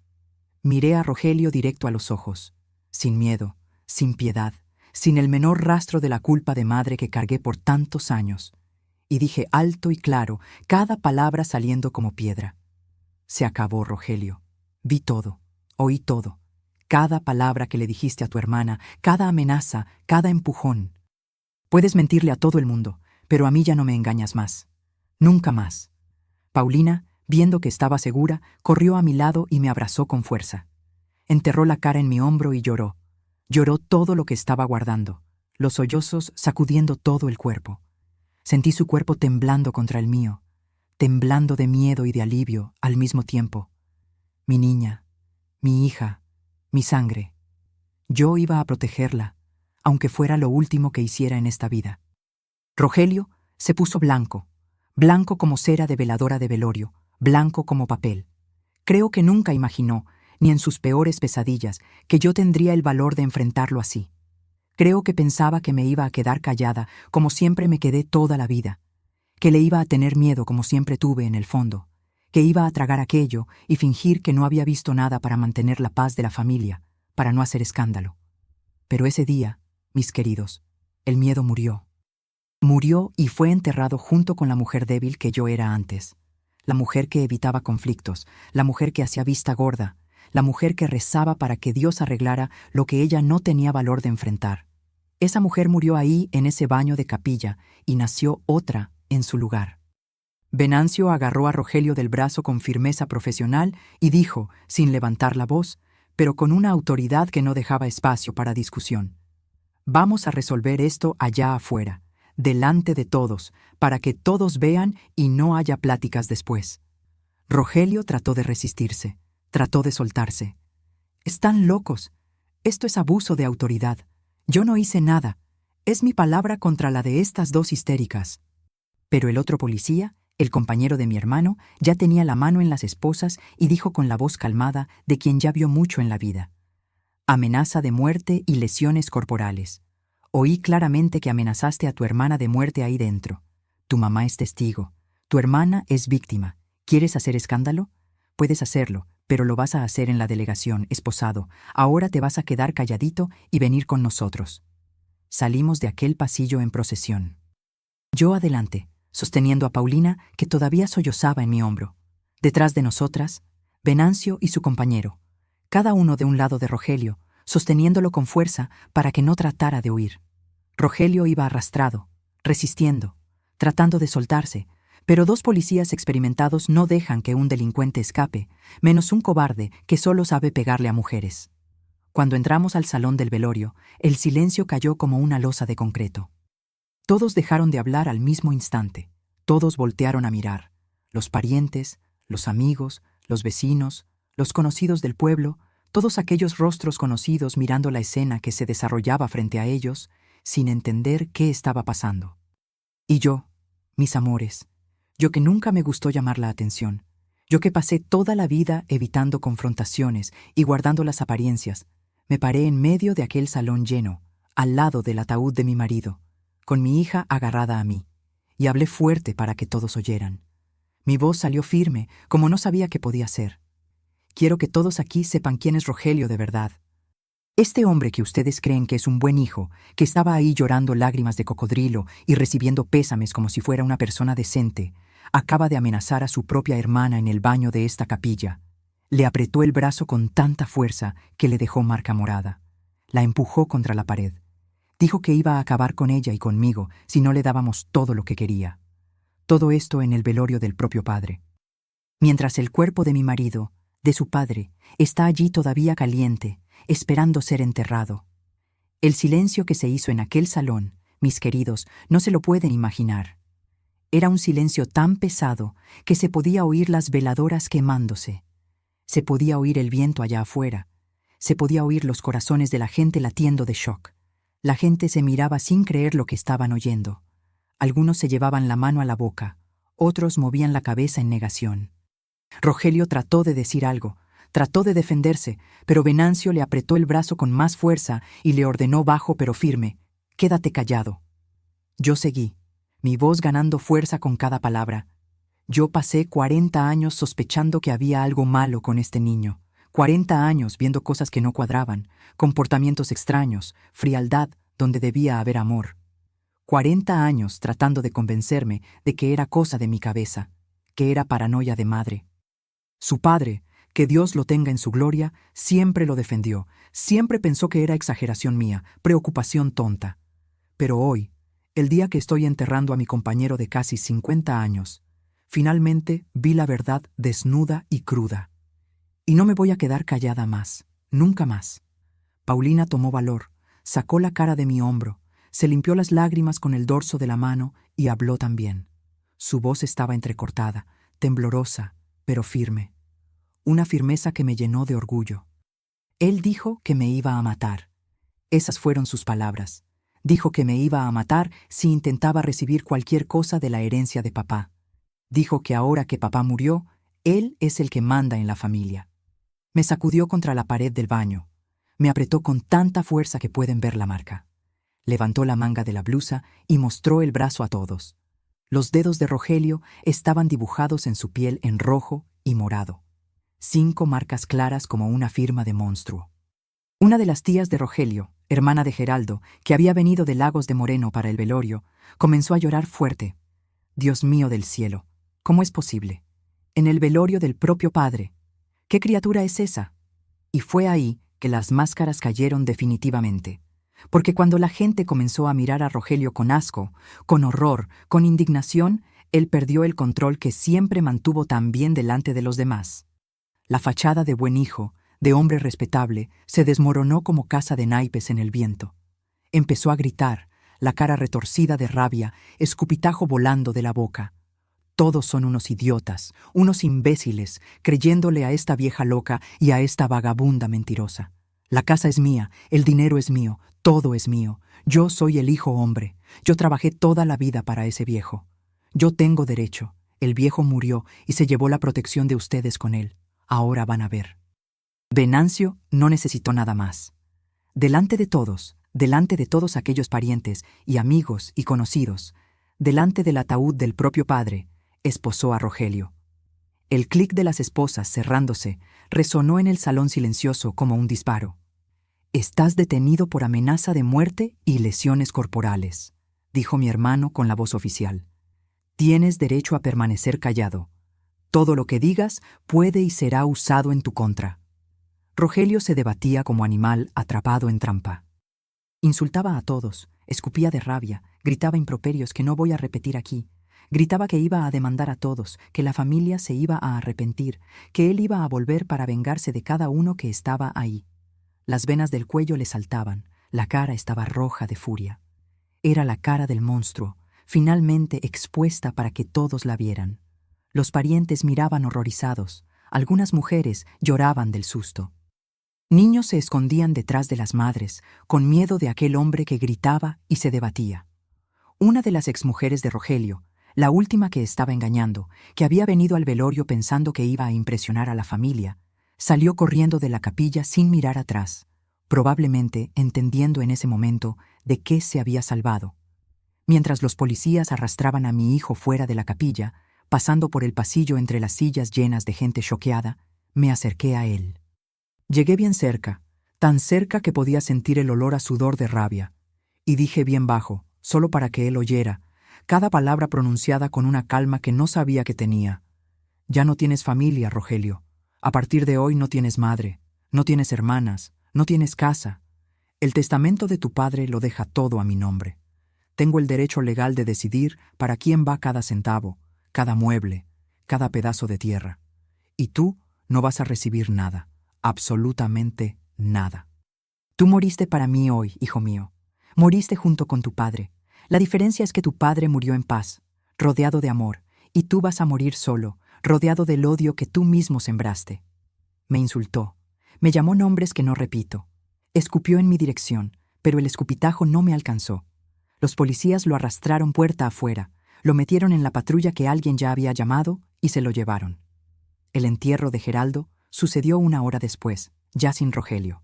Miré a Rogelio directo a los ojos, sin miedo, sin piedad, sin el menor rastro de la culpa de madre que cargué por tantos años, y dije alto y claro, cada palabra saliendo como piedra: «Se acabó, Rogelio. Vi todo, oí todo. Cada palabra que le dijiste a tu hermana, cada amenaza, cada empujón. Puedes mentirle a todo el mundo, pero a mí ya no me engañas más. Nunca más. Paulina, viendo que estaba segura, corrió a mi lado y me abrazó con fuerza. Enterró la cara en mi hombro y lloró. Lloró todo lo que estaba guardando, los sollozos sacudiendo todo el cuerpo. Sentí su cuerpo temblando contra el mío, temblando de miedo y de alivio al mismo tiempo. Mi niña, mi hija, mi sangre. Yo iba a protegerla, aunque fuera lo último que hiciera en esta vida. Rogelio se puso blanco, blanco como cera de veladora de velorio, blanco como papel. Creo que nunca imaginó, ni en sus peores pesadillas, que yo tendría el valor de enfrentarlo así. Creo que pensaba que me iba a quedar callada, como siempre me quedé toda la vida, que le iba a tener miedo como siempre tuve en el fondo, que iba a tragar aquello y fingir que no había visto nada para mantener la paz de la familia, para no hacer escándalo. Pero ese día, mis queridos, el miedo murió. Murió y fue enterrado junto con la mujer débil que yo era antes, la mujer que evitaba conflictos, la mujer que hacía vista gorda, la mujer que rezaba para que Dios arreglara lo que ella no tenía valor de enfrentar. Esa mujer murió ahí en ese baño de capilla y nació otra en su lugar. Venancio agarró a Rogelio del brazo con firmeza profesional y dijo, sin levantar la voz, pero con una autoridad que no dejaba espacio para discusión: «Vamos a resolver esto allá afuera, delante de todos, para que todos vean y no haya pláticas después». Rogelio trató de resistirse, trató de soltarse. «Están locos. Esto es abuso de autoridad. Yo no hice nada. Es mi palabra contra la de estas dos histéricas». Pero el otro policía, el compañero de mi hermano, ya tenía la mano en las esposas y dijo con la voz calmada de quien ya vio mucho en la vida: «Amenaza de muerte y lesiones corporales. Oí claramente que amenazaste a tu hermana de muerte ahí dentro. Tu mamá es testigo. Tu hermana es víctima. ¿Quieres hacer escándalo? Puedes hacerlo, pero lo vas a hacer en la delegación, esposado. Ahora te vas a quedar calladito y venir con nosotros». Salimos de aquel pasillo en procesión. Yo adelante, sosteniendo a Paulina, que todavía sollozaba en mi hombro. Detrás de nosotras, Venancio y su compañero, cada uno de un lado de Rogelio, sosteniéndolo con fuerza para que no tratara de huir. Rogelio iba arrastrado, resistiendo, tratando de soltarse, pero dos policías experimentados no dejan que un delincuente escape, menos un cobarde que solo sabe pegarle a mujeres. Cuando entramos al salón del velorio, el silencio cayó como una losa de concreto. Todos dejaron de hablar al mismo instante. Todos voltearon a mirar. Los parientes, los amigos, los vecinos, los conocidos del pueblo, todos aquellos rostros conocidos mirando la escena que se desarrollaba frente a ellos, sin entender qué estaba pasando. Y yo, mis amores, yo que nunca me gustó llamar la atención, yo que pasé toda la vida evitando confrontaciones y guardando las apariencias, me paré en medio de aquel salón lleno, al lado del ataúd de mi marido, con mi hija agarrada a mí, y hablé fuerte para que todos oyeran. Mi voz salió firme, como no sabía qué podía ser. Quiero que todos aquí sepan quién es Rogelio de verdad. Este hombre que ustedes creen que es un buen hijo, que estaba ahí llorando lágrimas de cocodrilo y recibiendo pésames como si fuera una persona decente, acaba de amenazar a su propia hermana en el baño de esta capilla. Le apretó el brazo con tanta fuerza que le dejó marca morada. La empujó contra la pared. Dijo que iba a acabar con ella y conmigo si no le dábamos todo lo que quería. Todo esto en el velorio del propio padre. Mientras el cuerpo de mi marido, de su padre, está allí todavía caliente, esperando ser enterrado. El silencio que se hizo en aquel salón, mis queridos, no se lo pueden imaginar. Era un silencio tan pesado que se podía oír las veladoras quemándose. Se podía oír el viento allá afuera. Se podía oír los corazones de la gente latiendo de shock. La gente se miraba sin creer lo que estaban oyendo. Algunos se llevaban la mano a la boca, otros movían la cabeza en negación. Rogelio trató de decir algo, trató de defenderse, pero Venancio le apretó el brazo con más fuerza y le ordenó bajo pero firme: «Quédate callado». Yo seguí, mi voz ganando fuerza con cada palabra. Yo pasé 40 años sospechando que había algo malo con este niño. 40 años viendo cosas que no cuadraban, comportamientos extraños, frialdad donde debía haber amor. 40 años tratando de convencerme de que era cosa de mi cabeza, que era paranoia de madre. Su padre, que Dios lo tenga en su gloria, siempre lo defendió, siempre pensó que era exageración mía, preocupación tonta. Pero hoy, El día que estoy enterrando a mi compañero de casi 50 años, finalmente vi la verdad desnuda y cruda. Y no me voy a quedar callada más, nunca más. Paulina tomó valor, sacó la cara de mi hombro, se limpió las lágrimas con el dorso de la mano y habló también. Su voz estaba entrecortada, temblorosa, pero firme. Una firmeza que me llenó de orgullo. Él dijo que me iba a matar. Esas fueron sus palabras. Dijo que me iba a matar si intentaba recibir cualquier cosa de la herencia de papá. Dijo que ahora que papá murió, él es el que manda en la familia. Me sacudió contra la pared del baño. Me apretó con tanta fuerza que pueden ver la marca. Levantó la manga de la blusa y mostró el brazo a todos. Los dedos de Rogelio estaban dibujados en su piel en rojo y morado. 5 marcas claras como una firma de monstruo. Una de las tías de Rogelio, hermana de Geraldo, que había venido de Lagos de Moreno para el velorio, comenzó a llorar fuerte. Dios mío del cielo, ¿cómo es posible? En el velorio del propio padre. ¿Qué criatura es esa? Y fue ahí que las máscaras cayeron definitivamente. Porque cuando la gente comenzó a mirar a Rogelio con asco, con horror, con indignación, él perdió el control que siempre mantuvo tan bien delante de los demás. La fachada de buen hijo, de hombre respetable, se desmoronó como casa de naipes en el viento. Empezó a gritar, la cara retorcida de rabia, escupitajo volando de la boca. Todos son unos idiotas, unos imbéciles, creyéndole a esta vieja loca y a esta vagabunda mentirosa. La casa es mía, el dinero es mío, todo es mío. Yo soy el hijo hombre. Yo trabajé toda la vida para ese viejo. Yo tengo derecho. El viejo murió y se llevó la protección de ustedes con él. Ahora van a ver. Venancio no necesitó nada más. Delante de todos aquellos parientes y amigos y conocidos, delante del ataúd del propio padre, esposó a Rogelio. El clic de las esposas cerrándose resonó en el salón silencioso como un disparo. «Estás detenido por amenaza de muerte y lesiones corporales», dijo mi hermano con la voz oficial. «Tienes derecho a permanecer callado. Todo lo que digas puede y será usado en tu contra». Rogelio se debatía como animal atrapado en trampa. Insultaba a todos, escupía de rabia, gritaba improperios que no voy a repetir aquí. Gritaba que iba a demandar a todos, que la familia se iba a arrepentir, que él iba a volver para vengarse de cada uno que estaba ahí. Las venas del cuello le saltaban, la cara estaba roja de furia. Era la cara del monstruo, finalmente expuesta para que todos la vieran. Los parientes miraban horrorizados, algunas mujeres lloraban del susto. Niños se escondían detrás de las madres, con miedo de aquel hombre que gritaba y se debatía. Una de las exmujeres de Rogelio, la última que estaba engañando, que había venido al velorio pensando que iba a impresionar a la familia, salió corriendo de la capilla sin mirar atrás, probablemente entendiendo en ese momento de qué se había salvado. Mientras los policías arrastraban a mi hijo fuera de la capilla, pasando por el pasillo entre las sillas llenas de gente choqueada, me acerqué a él. Llegué bien cerca, tan cerca que podía sentir el olor a sudor de rabia, y dije bien bajo, solo para que él oyera, cada palabra pronunciada con una calma que no sabía que tenía. «Ya no tienes familia, Rogelio. A partir de hoy no tienes madre, no tienes hermanas, no tienes casa. El testamento de tu padre lo deja todo a mi nombre. Tengo el derecho legal de decidir para quién va cada centavo, cada mueble, cada pedazo de tierra. Y tú no vas a recibir nada, absolutamente nada. Tú moriste para mí hoy, hijo mío. Moriste junto con tu padre. La diferencia es que tu padre murió en paz, rodeado de amor, y tú vas a morir solo, rodeado del odio que tú mismo sembraste». Me insultó. Me llamó nombres que no repito. Escupió en mi dirección, pero el escupitajo no me alcanzó. Los policías lo arrastraron puerta afuera, lo metieron en la patrulla que alguien ya había llamado y se lo llevaron. El entierro de Geraldo sucedió 1 hora después, ya sin Rogelio.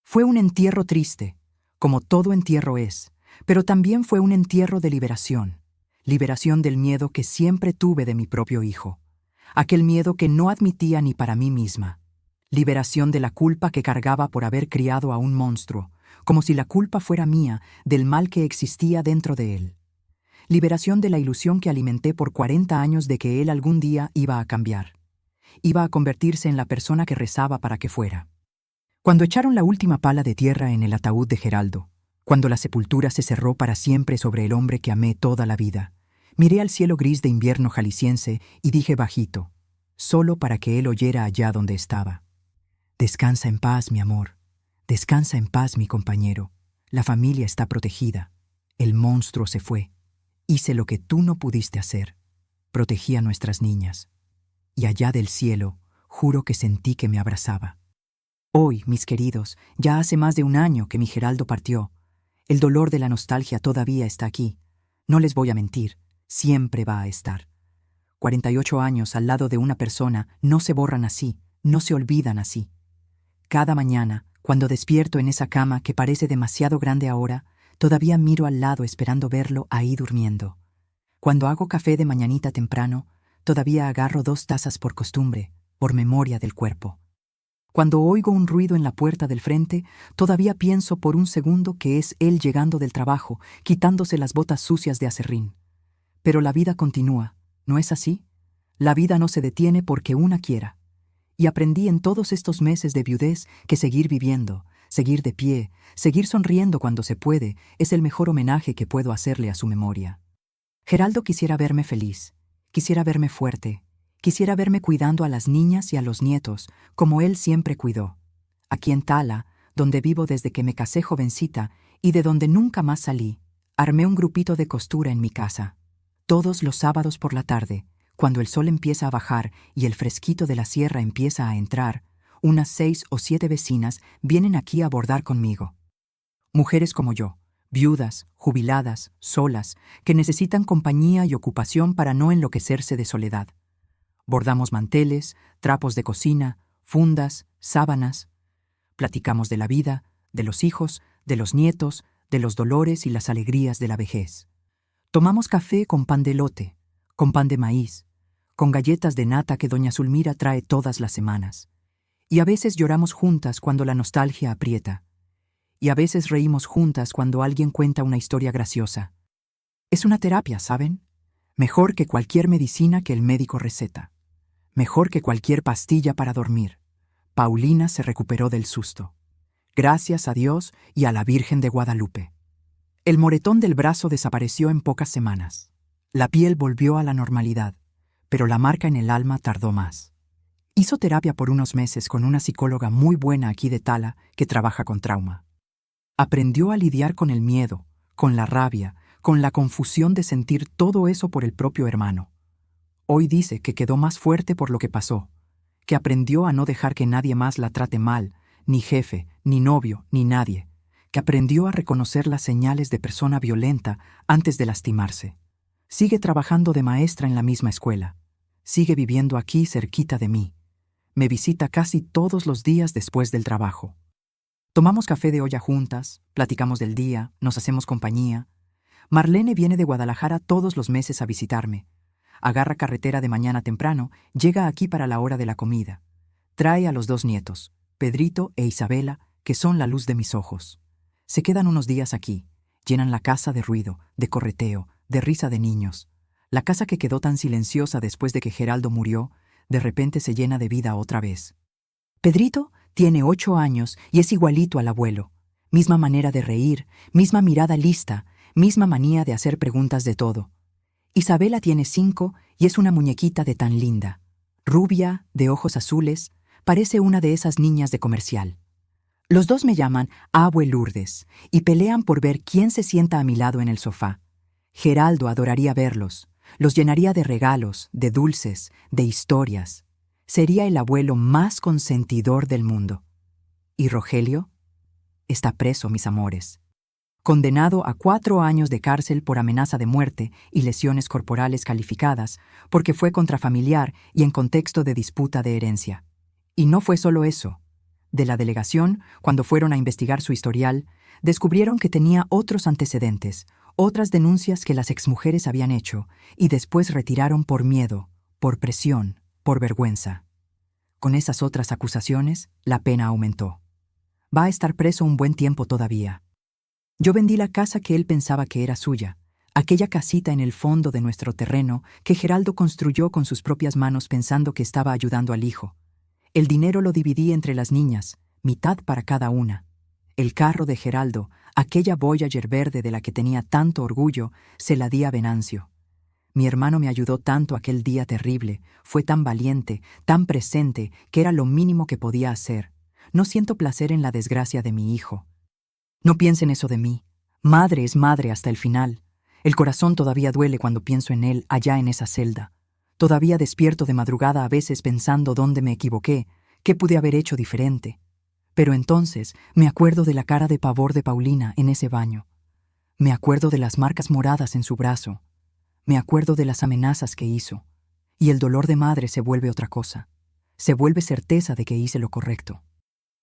Fue un entierro triste, como todo entierro es, pero también fue un entierro de liberación del miedo que siempre tuve de mi propio hijo, aquel miedo que no admitía ni para mí misma, liberación de la culpa que cargaba por haber criado a un monstruo, como si la culpa fuera mía del mal que existía dentro de él, liberación de la ilusión que alimenté por 40 años de que él algún día iba a cambiar, iba a convertirse en la persona que rezaba para que fuera. Cuando echaron la última pala de tierra en el ataúd de Geraldo, Cuando la sepultura se cerró para siempre sobre el hombre que amé toda la vida, miré al cielo gris de invierno jalisciense y dije bajito, solo para que él oyera allá donde estaba: descansa en paz, mi amor. Descansa en paz, mi compañero. La familia está protegida. El monstruo se fue. Hice lo que tú no pudiste hacer. Protegí a nuestras niñas. Y allá del cielo, juro que sentí que me abrazaba. Hoy, mis queridos, ya hace más de un año que mi Geraldo partió. El dolor de la nostalgia todavía está aquí. No les voy a mentir, siempre va a estar. 48 años al lado de una persona no se borran así, no se olvidan así. Cada mañana, cuando despierto en esa cama que parece demasiado grande ahora, todavía miro al lado esperando verlo ahí durmiendo. Cuando hago café de mañanita temprano, todavía agarro 2 tazas por costumbre, por memoria del cuerpo. Cuando oigo un ruido en la puerta del frente, todavía pienso por un segundo que es él llegando del trabajo, quitándose las botas sucias de aserrín. Pero la vida continúa, ¿no es así? La vida no se detiene porque una quiera. Y aprendí en todos estos meses de viudez que seguir viviendo, seguir de pie, seguir sonriendo cuando se puede, es el mejor homenaje que puedo hacerle a su memoria. Geraldo quisiera verme feliz, quisiera verme fuerte, quisiera verme cuidando a las niñas y a los nietos, como él siempre cuidó. Aquí en Tala, donde vivo desde que me casé jovencita y de donde nunca más salí, armé un grupito de costura en mi casa. Todos los sábados por la tarde, cuando el sol empieza a bajar y el fresquito de la sierra empieza a entrar, unas 6 o 7 vecinas vienen aquí a bordar conmigo. Mujeres como yo, viudas, jubiladas, solas, que necesitan compañía y ocupación para no enloquecerse de soledad. Bordamos manteles, trapos de cocina, fundas, sábanas. Platicamos de la vida, de los hijos, de los nietos, de los dolores y las alegrías de la vejez. Tomamos café con pan de elote, con pan de maíz, con galletas de nata que doña Zulmira trae todas las semanas. Y a veces lloramos juntas cuando la nostalgia aprieta. Y a veces reímos juntas cuando alguien cuenta una historia graciosa. Es una terapia, ¿saben? Mejor que cualquier medicina que el médico receta. Mejor que cualquier pastilla para dormir. Paulina se recuperó del susto. Gracias a Dios y a la Virgen de Guadalupe. El moretón del brazo desapareció en pocas semanas. La piel volvió a la normalidad, pero la marca en el alma tardó más. Hizo terapia por unos meses con una psicóloga muy buena aquí de Tala que trabaja con trauma. Aprendió a lidiar con el miedo, con la rabia, con la confusión de sentir todo eso por el propio hermano. Hoy dice que quedó más fuerte por lo que pasó, que aprendió a no dejar que nadie más la trate mal, ni jefe, ni novio, ni nadie, que aprendió a reconocer las señales de persona violenta antes de lastimarse. Sigue trabajando de maestra en la misma escuela. Sigue viviendo aquí cerquita de mí. Me visita casi todos los días después del trabajo. Tomamos café de olla juntas, platicamos del día, nos hacemos compañía. Marlene viene de Guadalajara todos los meses a visitarme. Agarra carretera de mañana temprano, llega aquí para la hora de la comida. Trae a los 2 nietos, Pedrito e Isabela, que son la luz de mis ojos. Se quedan unos días aquí, llenan la casa de ruido, de correteo, de risa de niños. La casa que quedó tan silenciosa después de que Geraldo murió, de repente se llena de vida otra vez. Pedrito tiene 8 años y es igualito al abuelo. Misma manera de reír, misma mirada lista, misma manía de hacer preguntas de todo. Isabela tiene 5 y es una muñequita de tan linda. Rubia, de ojos azules, parece una de esas niñas de comercial. Los 2 me llaman Abue Lourdes y pelean por ver quién se sienta a mi lado en el sofá. Geraldo adoraría verlos, los llenaría de regalos, de dulces, de historias. Sería el abuelo más consentidor del mundo. ¿Y Rogelio? Está preso, mis amores. Condenado a 4 años de cárcel por amenaza de muerte y lesiones corporales calificadas, porque fue contrafamiliar y en contexto de disputa de herencia. Y no fue solo eso. De la delegación, cuando fueron a investigar su historial, descubrieron que tenía otros antecedentes, otras denuncias que las exmujeres habían hecho, y después retiraron por miedo, por presión, por vergüenza. Con esas otras acusaciones, la pena aumentó. Va a estar preso un buen tiempo todavía. Yo vendí la casa que él pensaba que era suya, aquella casita en el fondo de nuestro terreno que Geraldo construyó con sus propias manos pensando que estaba ayudando al hijo. El dinero lo dividí entre las niñas, mitad para cada una. El carro de Geraldo, Aquella Voyager verde de la que tenía tanto orgullo, se la di a Venancio. Mi hermano me ayudó tanto aquel día terrible, fue tan valiente, tan presente, que era lo mínimo que podía hacer. No siento placer en la desgracia de mi hijo. No piensen eso de mí. Madre es madre hasta el final. El corazón todavía duele cuando pienso en él allá en esa celda. Todavía despierto de madrugada a veces pensando dónde me equivoqué, qué pude haber hecho diferente. Pero entonces me acuerdo de la cara de pavor de Paulina en ese baño. Me acuerdo de las marcas moradas en su brazo. Me acuerdo de las amenazas que hizo. Y el dolor de madre se vuelve otra cosa. Se vuelve certeza de que hice lo correcto.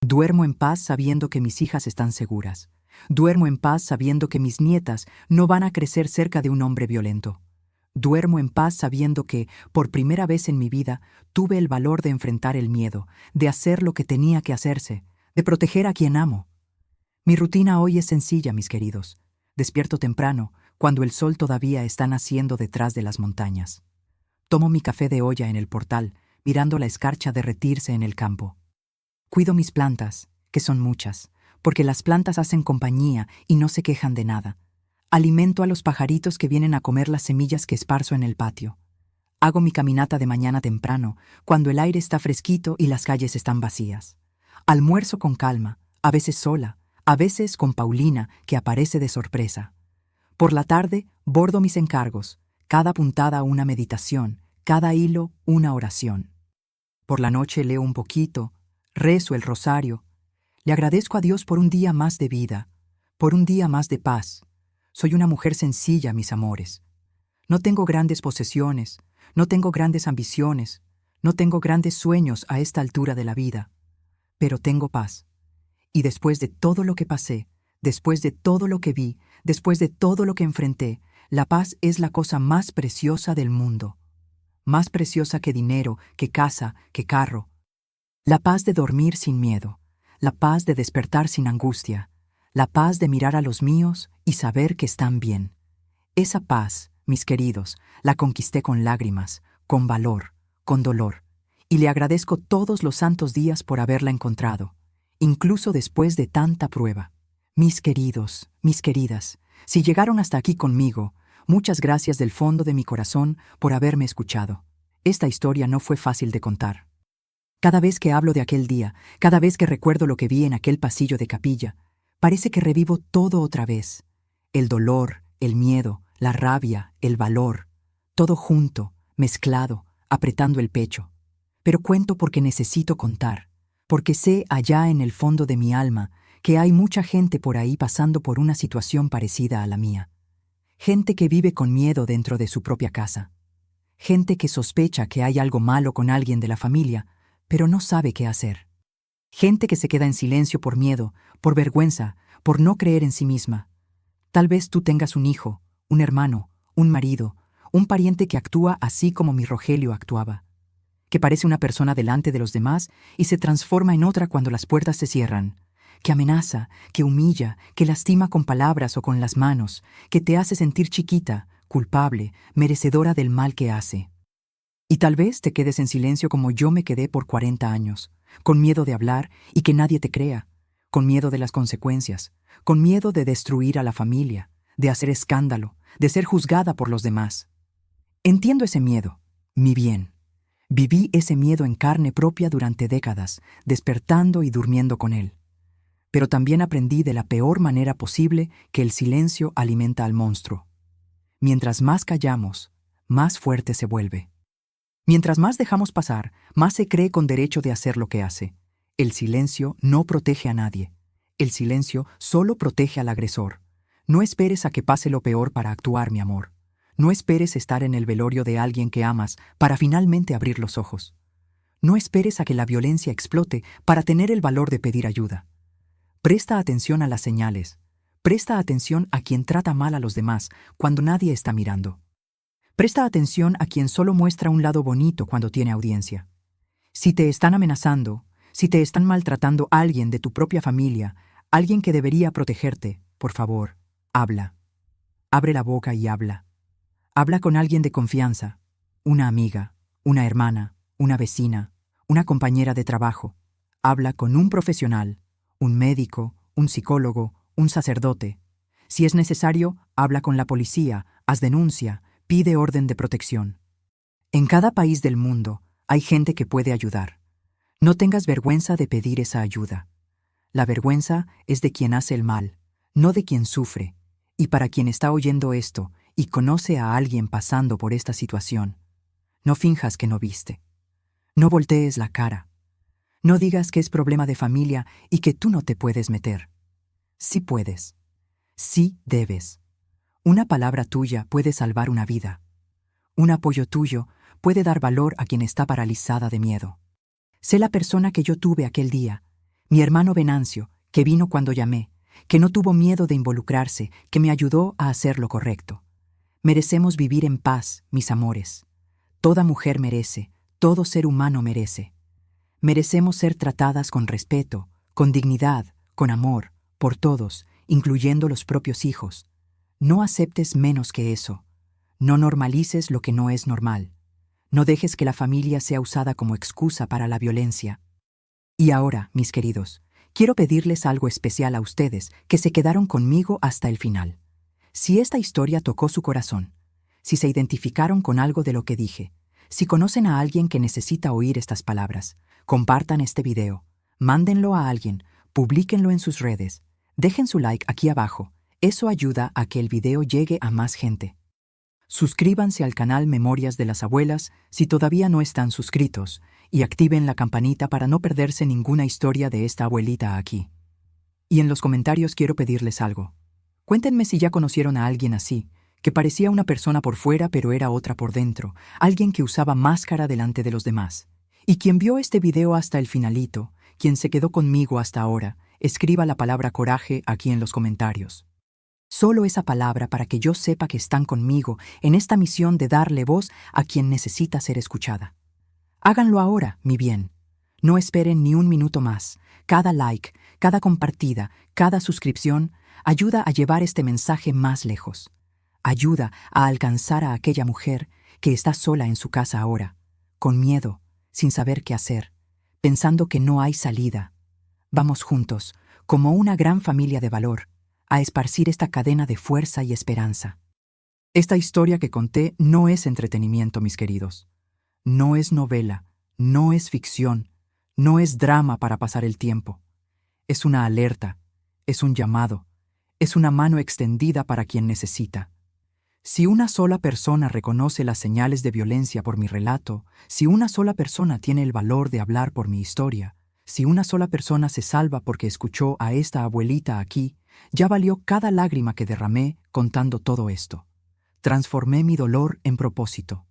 Duermo en paz sabiendo que mis hijas están seguras. Duermo en paz sabiendo que mis nietas no van a crecer cerca de un hombre violento. Duermo en paz sabiendo que, por primera vez en mi vida, tuve el valor de enfrentar el miedo, de hacer lo que tenía que hacerse, de proteger a quien amo. Mi rutina hoy es sencilla, mis queridos. Despierto temprano, cuando el sol todavía está naciendo detrás de las montañas. Tomo mi café de olla en el portal, mirando la escarcha derretirse en el campo. Cuido mis plantas, que son muchas, porque las plantas hacen compañía y no se quejan de nada. Alimento a los pajaritos que vienen a comer las semillas que esparzo en el patio. Hago mi caminata de mañana temprano, cuando el aire está fresquito y las calles están vacías. Almuerzo con calma, a veces sola, a veces con Paulina, que aparece de sorpresa. Por la tarde, bordo mis encargos, cada puntada una meditación, cada hilo una oración. Por la noche leo un poquito, rezo el rosario. Le agradezco a Dios por un día más de vida, por un día más de paz. Soy una mujer sencilla, mis amores. No tengo grandes posesiones, no tengo grandes ambiciones, no tengo grandes sueños a esta altura de la vida, pero tengo paz. Y después de todo lo que pasé, después de todo lo que vi, después de todo lo que enfrenté, la paz es la cosa más preciosa del mundo. Más preciosa que dinero, que casa, que carro. La paz de dormir sin miedo, la paz de despertar sin angustia, la paz de mirar a los míos y saber que están bien. Esa paz, mis queridos, la conquisté con lágrimas, con valor, con dolor, y le agradezco todos los santos días por haberla encontrado, incluso después de tanta prueba. Mis queridos, mis queridas, si llegaron hasta aquí conmigo, muchas gracias del fondo de mi corazón por haberme escuchado. Esta historia no fue fácil de contar. Cada vez que hablo de aquel día, cada vez que recuerdo lo que vi en aquel pasillo de capilla, parece que revivo todo otra vez. El dolor, el miedo, la rabia, el valor, todo junto, mezclado, apretando el pecho. Pero cuento porque necesito contar, porque sé allá en el fondo de mi alma que hay mucha gente por ahí pasando por una situación parecida a la mía. Gente que vive con miedo dentro de su propia casa. Gente que sospecha que hay algo malo con alguien de la familia, pero no sabe qué hacer. Gente que se queda en silencio por miedo, por vergüenza, por no creer en sí misma. Tal vez tú tengas un hijo, un hermano, un marido, un pariente que actúa así como mi Rogelio actuaba, que parece una persona delante de los demás y se transforma en otra cuando las puertas se cierran, que amenaza, que humilla, que lastima con palabras o con las manos, que te hace sentir chiquita, culpable, merecedora del mal que hace. Y tal vez te quedes en silencio como yo me quedé por 40 años, con miedo de hablar y que nadie te crea, con miedo de las consecuencias, con miedo de destruir a la familia, de hacer escándalo, de ser juzgada por los demás. Entiendo ese miedo, mi bien. Viví ese miedo en carne propia durante décadas, despertando y durmiendo con él. Pero también aprendí de la peor manera posible que el silencio alimenta al monstruo. Mientras más callamos, más fuerte se vuelve. Mientras más dejamos pasar, más se cree con derecho de hacer lo que hace. El silencio no protege a nadie. El silencio solo protege al agresor. No esperes a que pase lo peor para actuar, mi amor. No esperes estar en el velorio de alguien que amas para finalmente abrir los ojos. No esperes a que la violencia explote para tener el valor de pedir ayuda. Presta atención a las señales. Presta atención a quien trata mal a los demás cuando nadie está mirando. Presta atención a quien solo muestra un lado bonito cuando tiene audiencia. Si te están amenazando, si te están maltratando a alguien de tu propia familia, alguien que debería protegerte, por favor, habla. Abre la boca y habla. Habla con alguien de confianza, una amiga, una hermana, una vecina, una compañera de trabajo. Habla con un profesional, un médico, un psicólogo, un sacerdote. Si es necesario, habla con la policía, haz denuncia, pide orden de protección. En cada país del mundo hay gente que puede ayudar. No tengas vergüenza de pedir esa ayuda. La vergüenza es de quien hace el mal, no de quien sufre. Y para quien está oyendo esto y conoce a alguien pasando por esta situación, no finjas que no viste. No voltees la cara. No digas que es problema de familia y que tú no te puedes meter. Sí puedes. Sí debes. Una palabra tuya puede salvar una vida. Un apoyo tuyo puede dar valor a quien está paralizada de miedo. Sé la persona que yo tuve aquel día, mi hermano Venancio, que vino cuando llamé, que no tuvo miedo de involucrarse, que me ayudó a hacer lo correcto. Merecemos vivir en paz, mis amores. Toda mujer merece, todo ser humano merece. Merecemos ser tratadas con respeto, con dignidad, con amor, por todos, incluyendo los propios hijos. No aceptes menos que eso. No normalices lo que no es normal. No dejes que la familia sea usada como excusa para la violencia. Y ahora, mis queridos, quiero pedirles algo especial a ustedes que se quedaron conmigo hasta el final. Si esta historia tocó su corazón, si se identificaron con algo de lo que dije, si conocen a alguien que necesita oír estas palabras, compartan este video, mándenlo a alguien, publíquenlo en sus redes, dejen su like aquí abajo, eso ayuda a que el video llegue a más gente. Suscríbanse al canal Memorias de las Abuelas si todavía no están suscritos y activen la campanita para no perderse ninguna historia de esta abuelita aquí. Y en los comentarios quiero pedirles algo. Cuéntenme si ya conocieron a alguien así, que parecía una persona por fuera pero era otra por dentro, alguien que usaba máscara delante de los demás. Y quien vio este video hasta el finalito, quien se quedó conmigo hasta ahora, escriba la palabra coraje aquí en los comentarios. Solo esa palabra para que yo sepa que están conmigo en esta misión de darle voz a quien necesita ser escuchada. Háganlo ahora, mi bien. No esperen ni un minuto más. Cada like, cada compartida, cada suscripción ayuda a llevar este mensaje más lejos. Ayuda a alcanzar a aquella mujer que está sola en su casa ahora, con miedo, sin saber qué hacer, pensando que no hay salida. Vamos juntos, como una gran familia de valor, a esparcir esta cadena de fuerza y esperanza. Esta historia que conté no es entretenimiento, mis queridos. No es novela, no es ficción, no es drama para pasar el tiempo. Es una alerta, es un llamado, es una mano extendida para quien necesita. Si una sola persona reconoce las señales de violencia por mi relato, si una sola persona tiene el valor de hablar por mi historia, si una sola persona se salva porque escuchó a esta abuelita aquí, ya valió cada lágrima que derramé contando todo esto. Transformé mi dolor en propósito.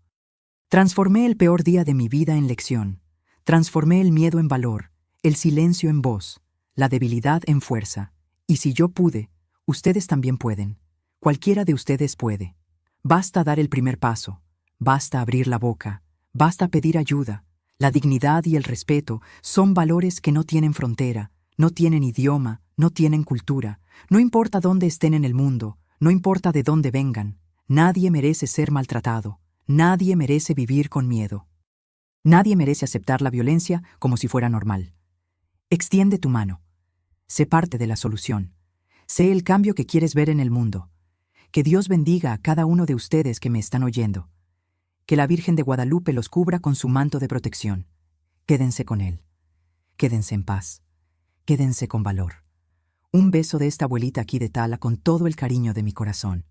Transformé el peor día de mi vida en lección. Transformé el miedo en valor, el silencio en voz, la debilidad en fuerza. Y si yo pude, ustedes también pueden. Cualquiera de ustedes puede. Basta dar el primer paso. Basta abrir la boca. Basta pedir ayuda. La dignidad y el respeto son valores que no tienen frontera, no tienen idioma, no tienen cultura. No importa dónde estén en el mundo, no importa de dónde vengan. Nadie merece ser maltratado. Nadie merece vivir con miedo. Nadie merece aceptar la violencia como si fuera normal. Extiende tu mano. Sé parte de la solución. Sé el cambio que quieres ver en el mundo. Que Dios bendiga a cada uno de ustedes que me están oyendo. Que la Virgen de Guadalupe los cubra con su manto de protección. Quédense con Él. Quédense en paz. Quédense con valor. Un beso de esta abuelita aquí de Tala con todo el cariño de mi corazón.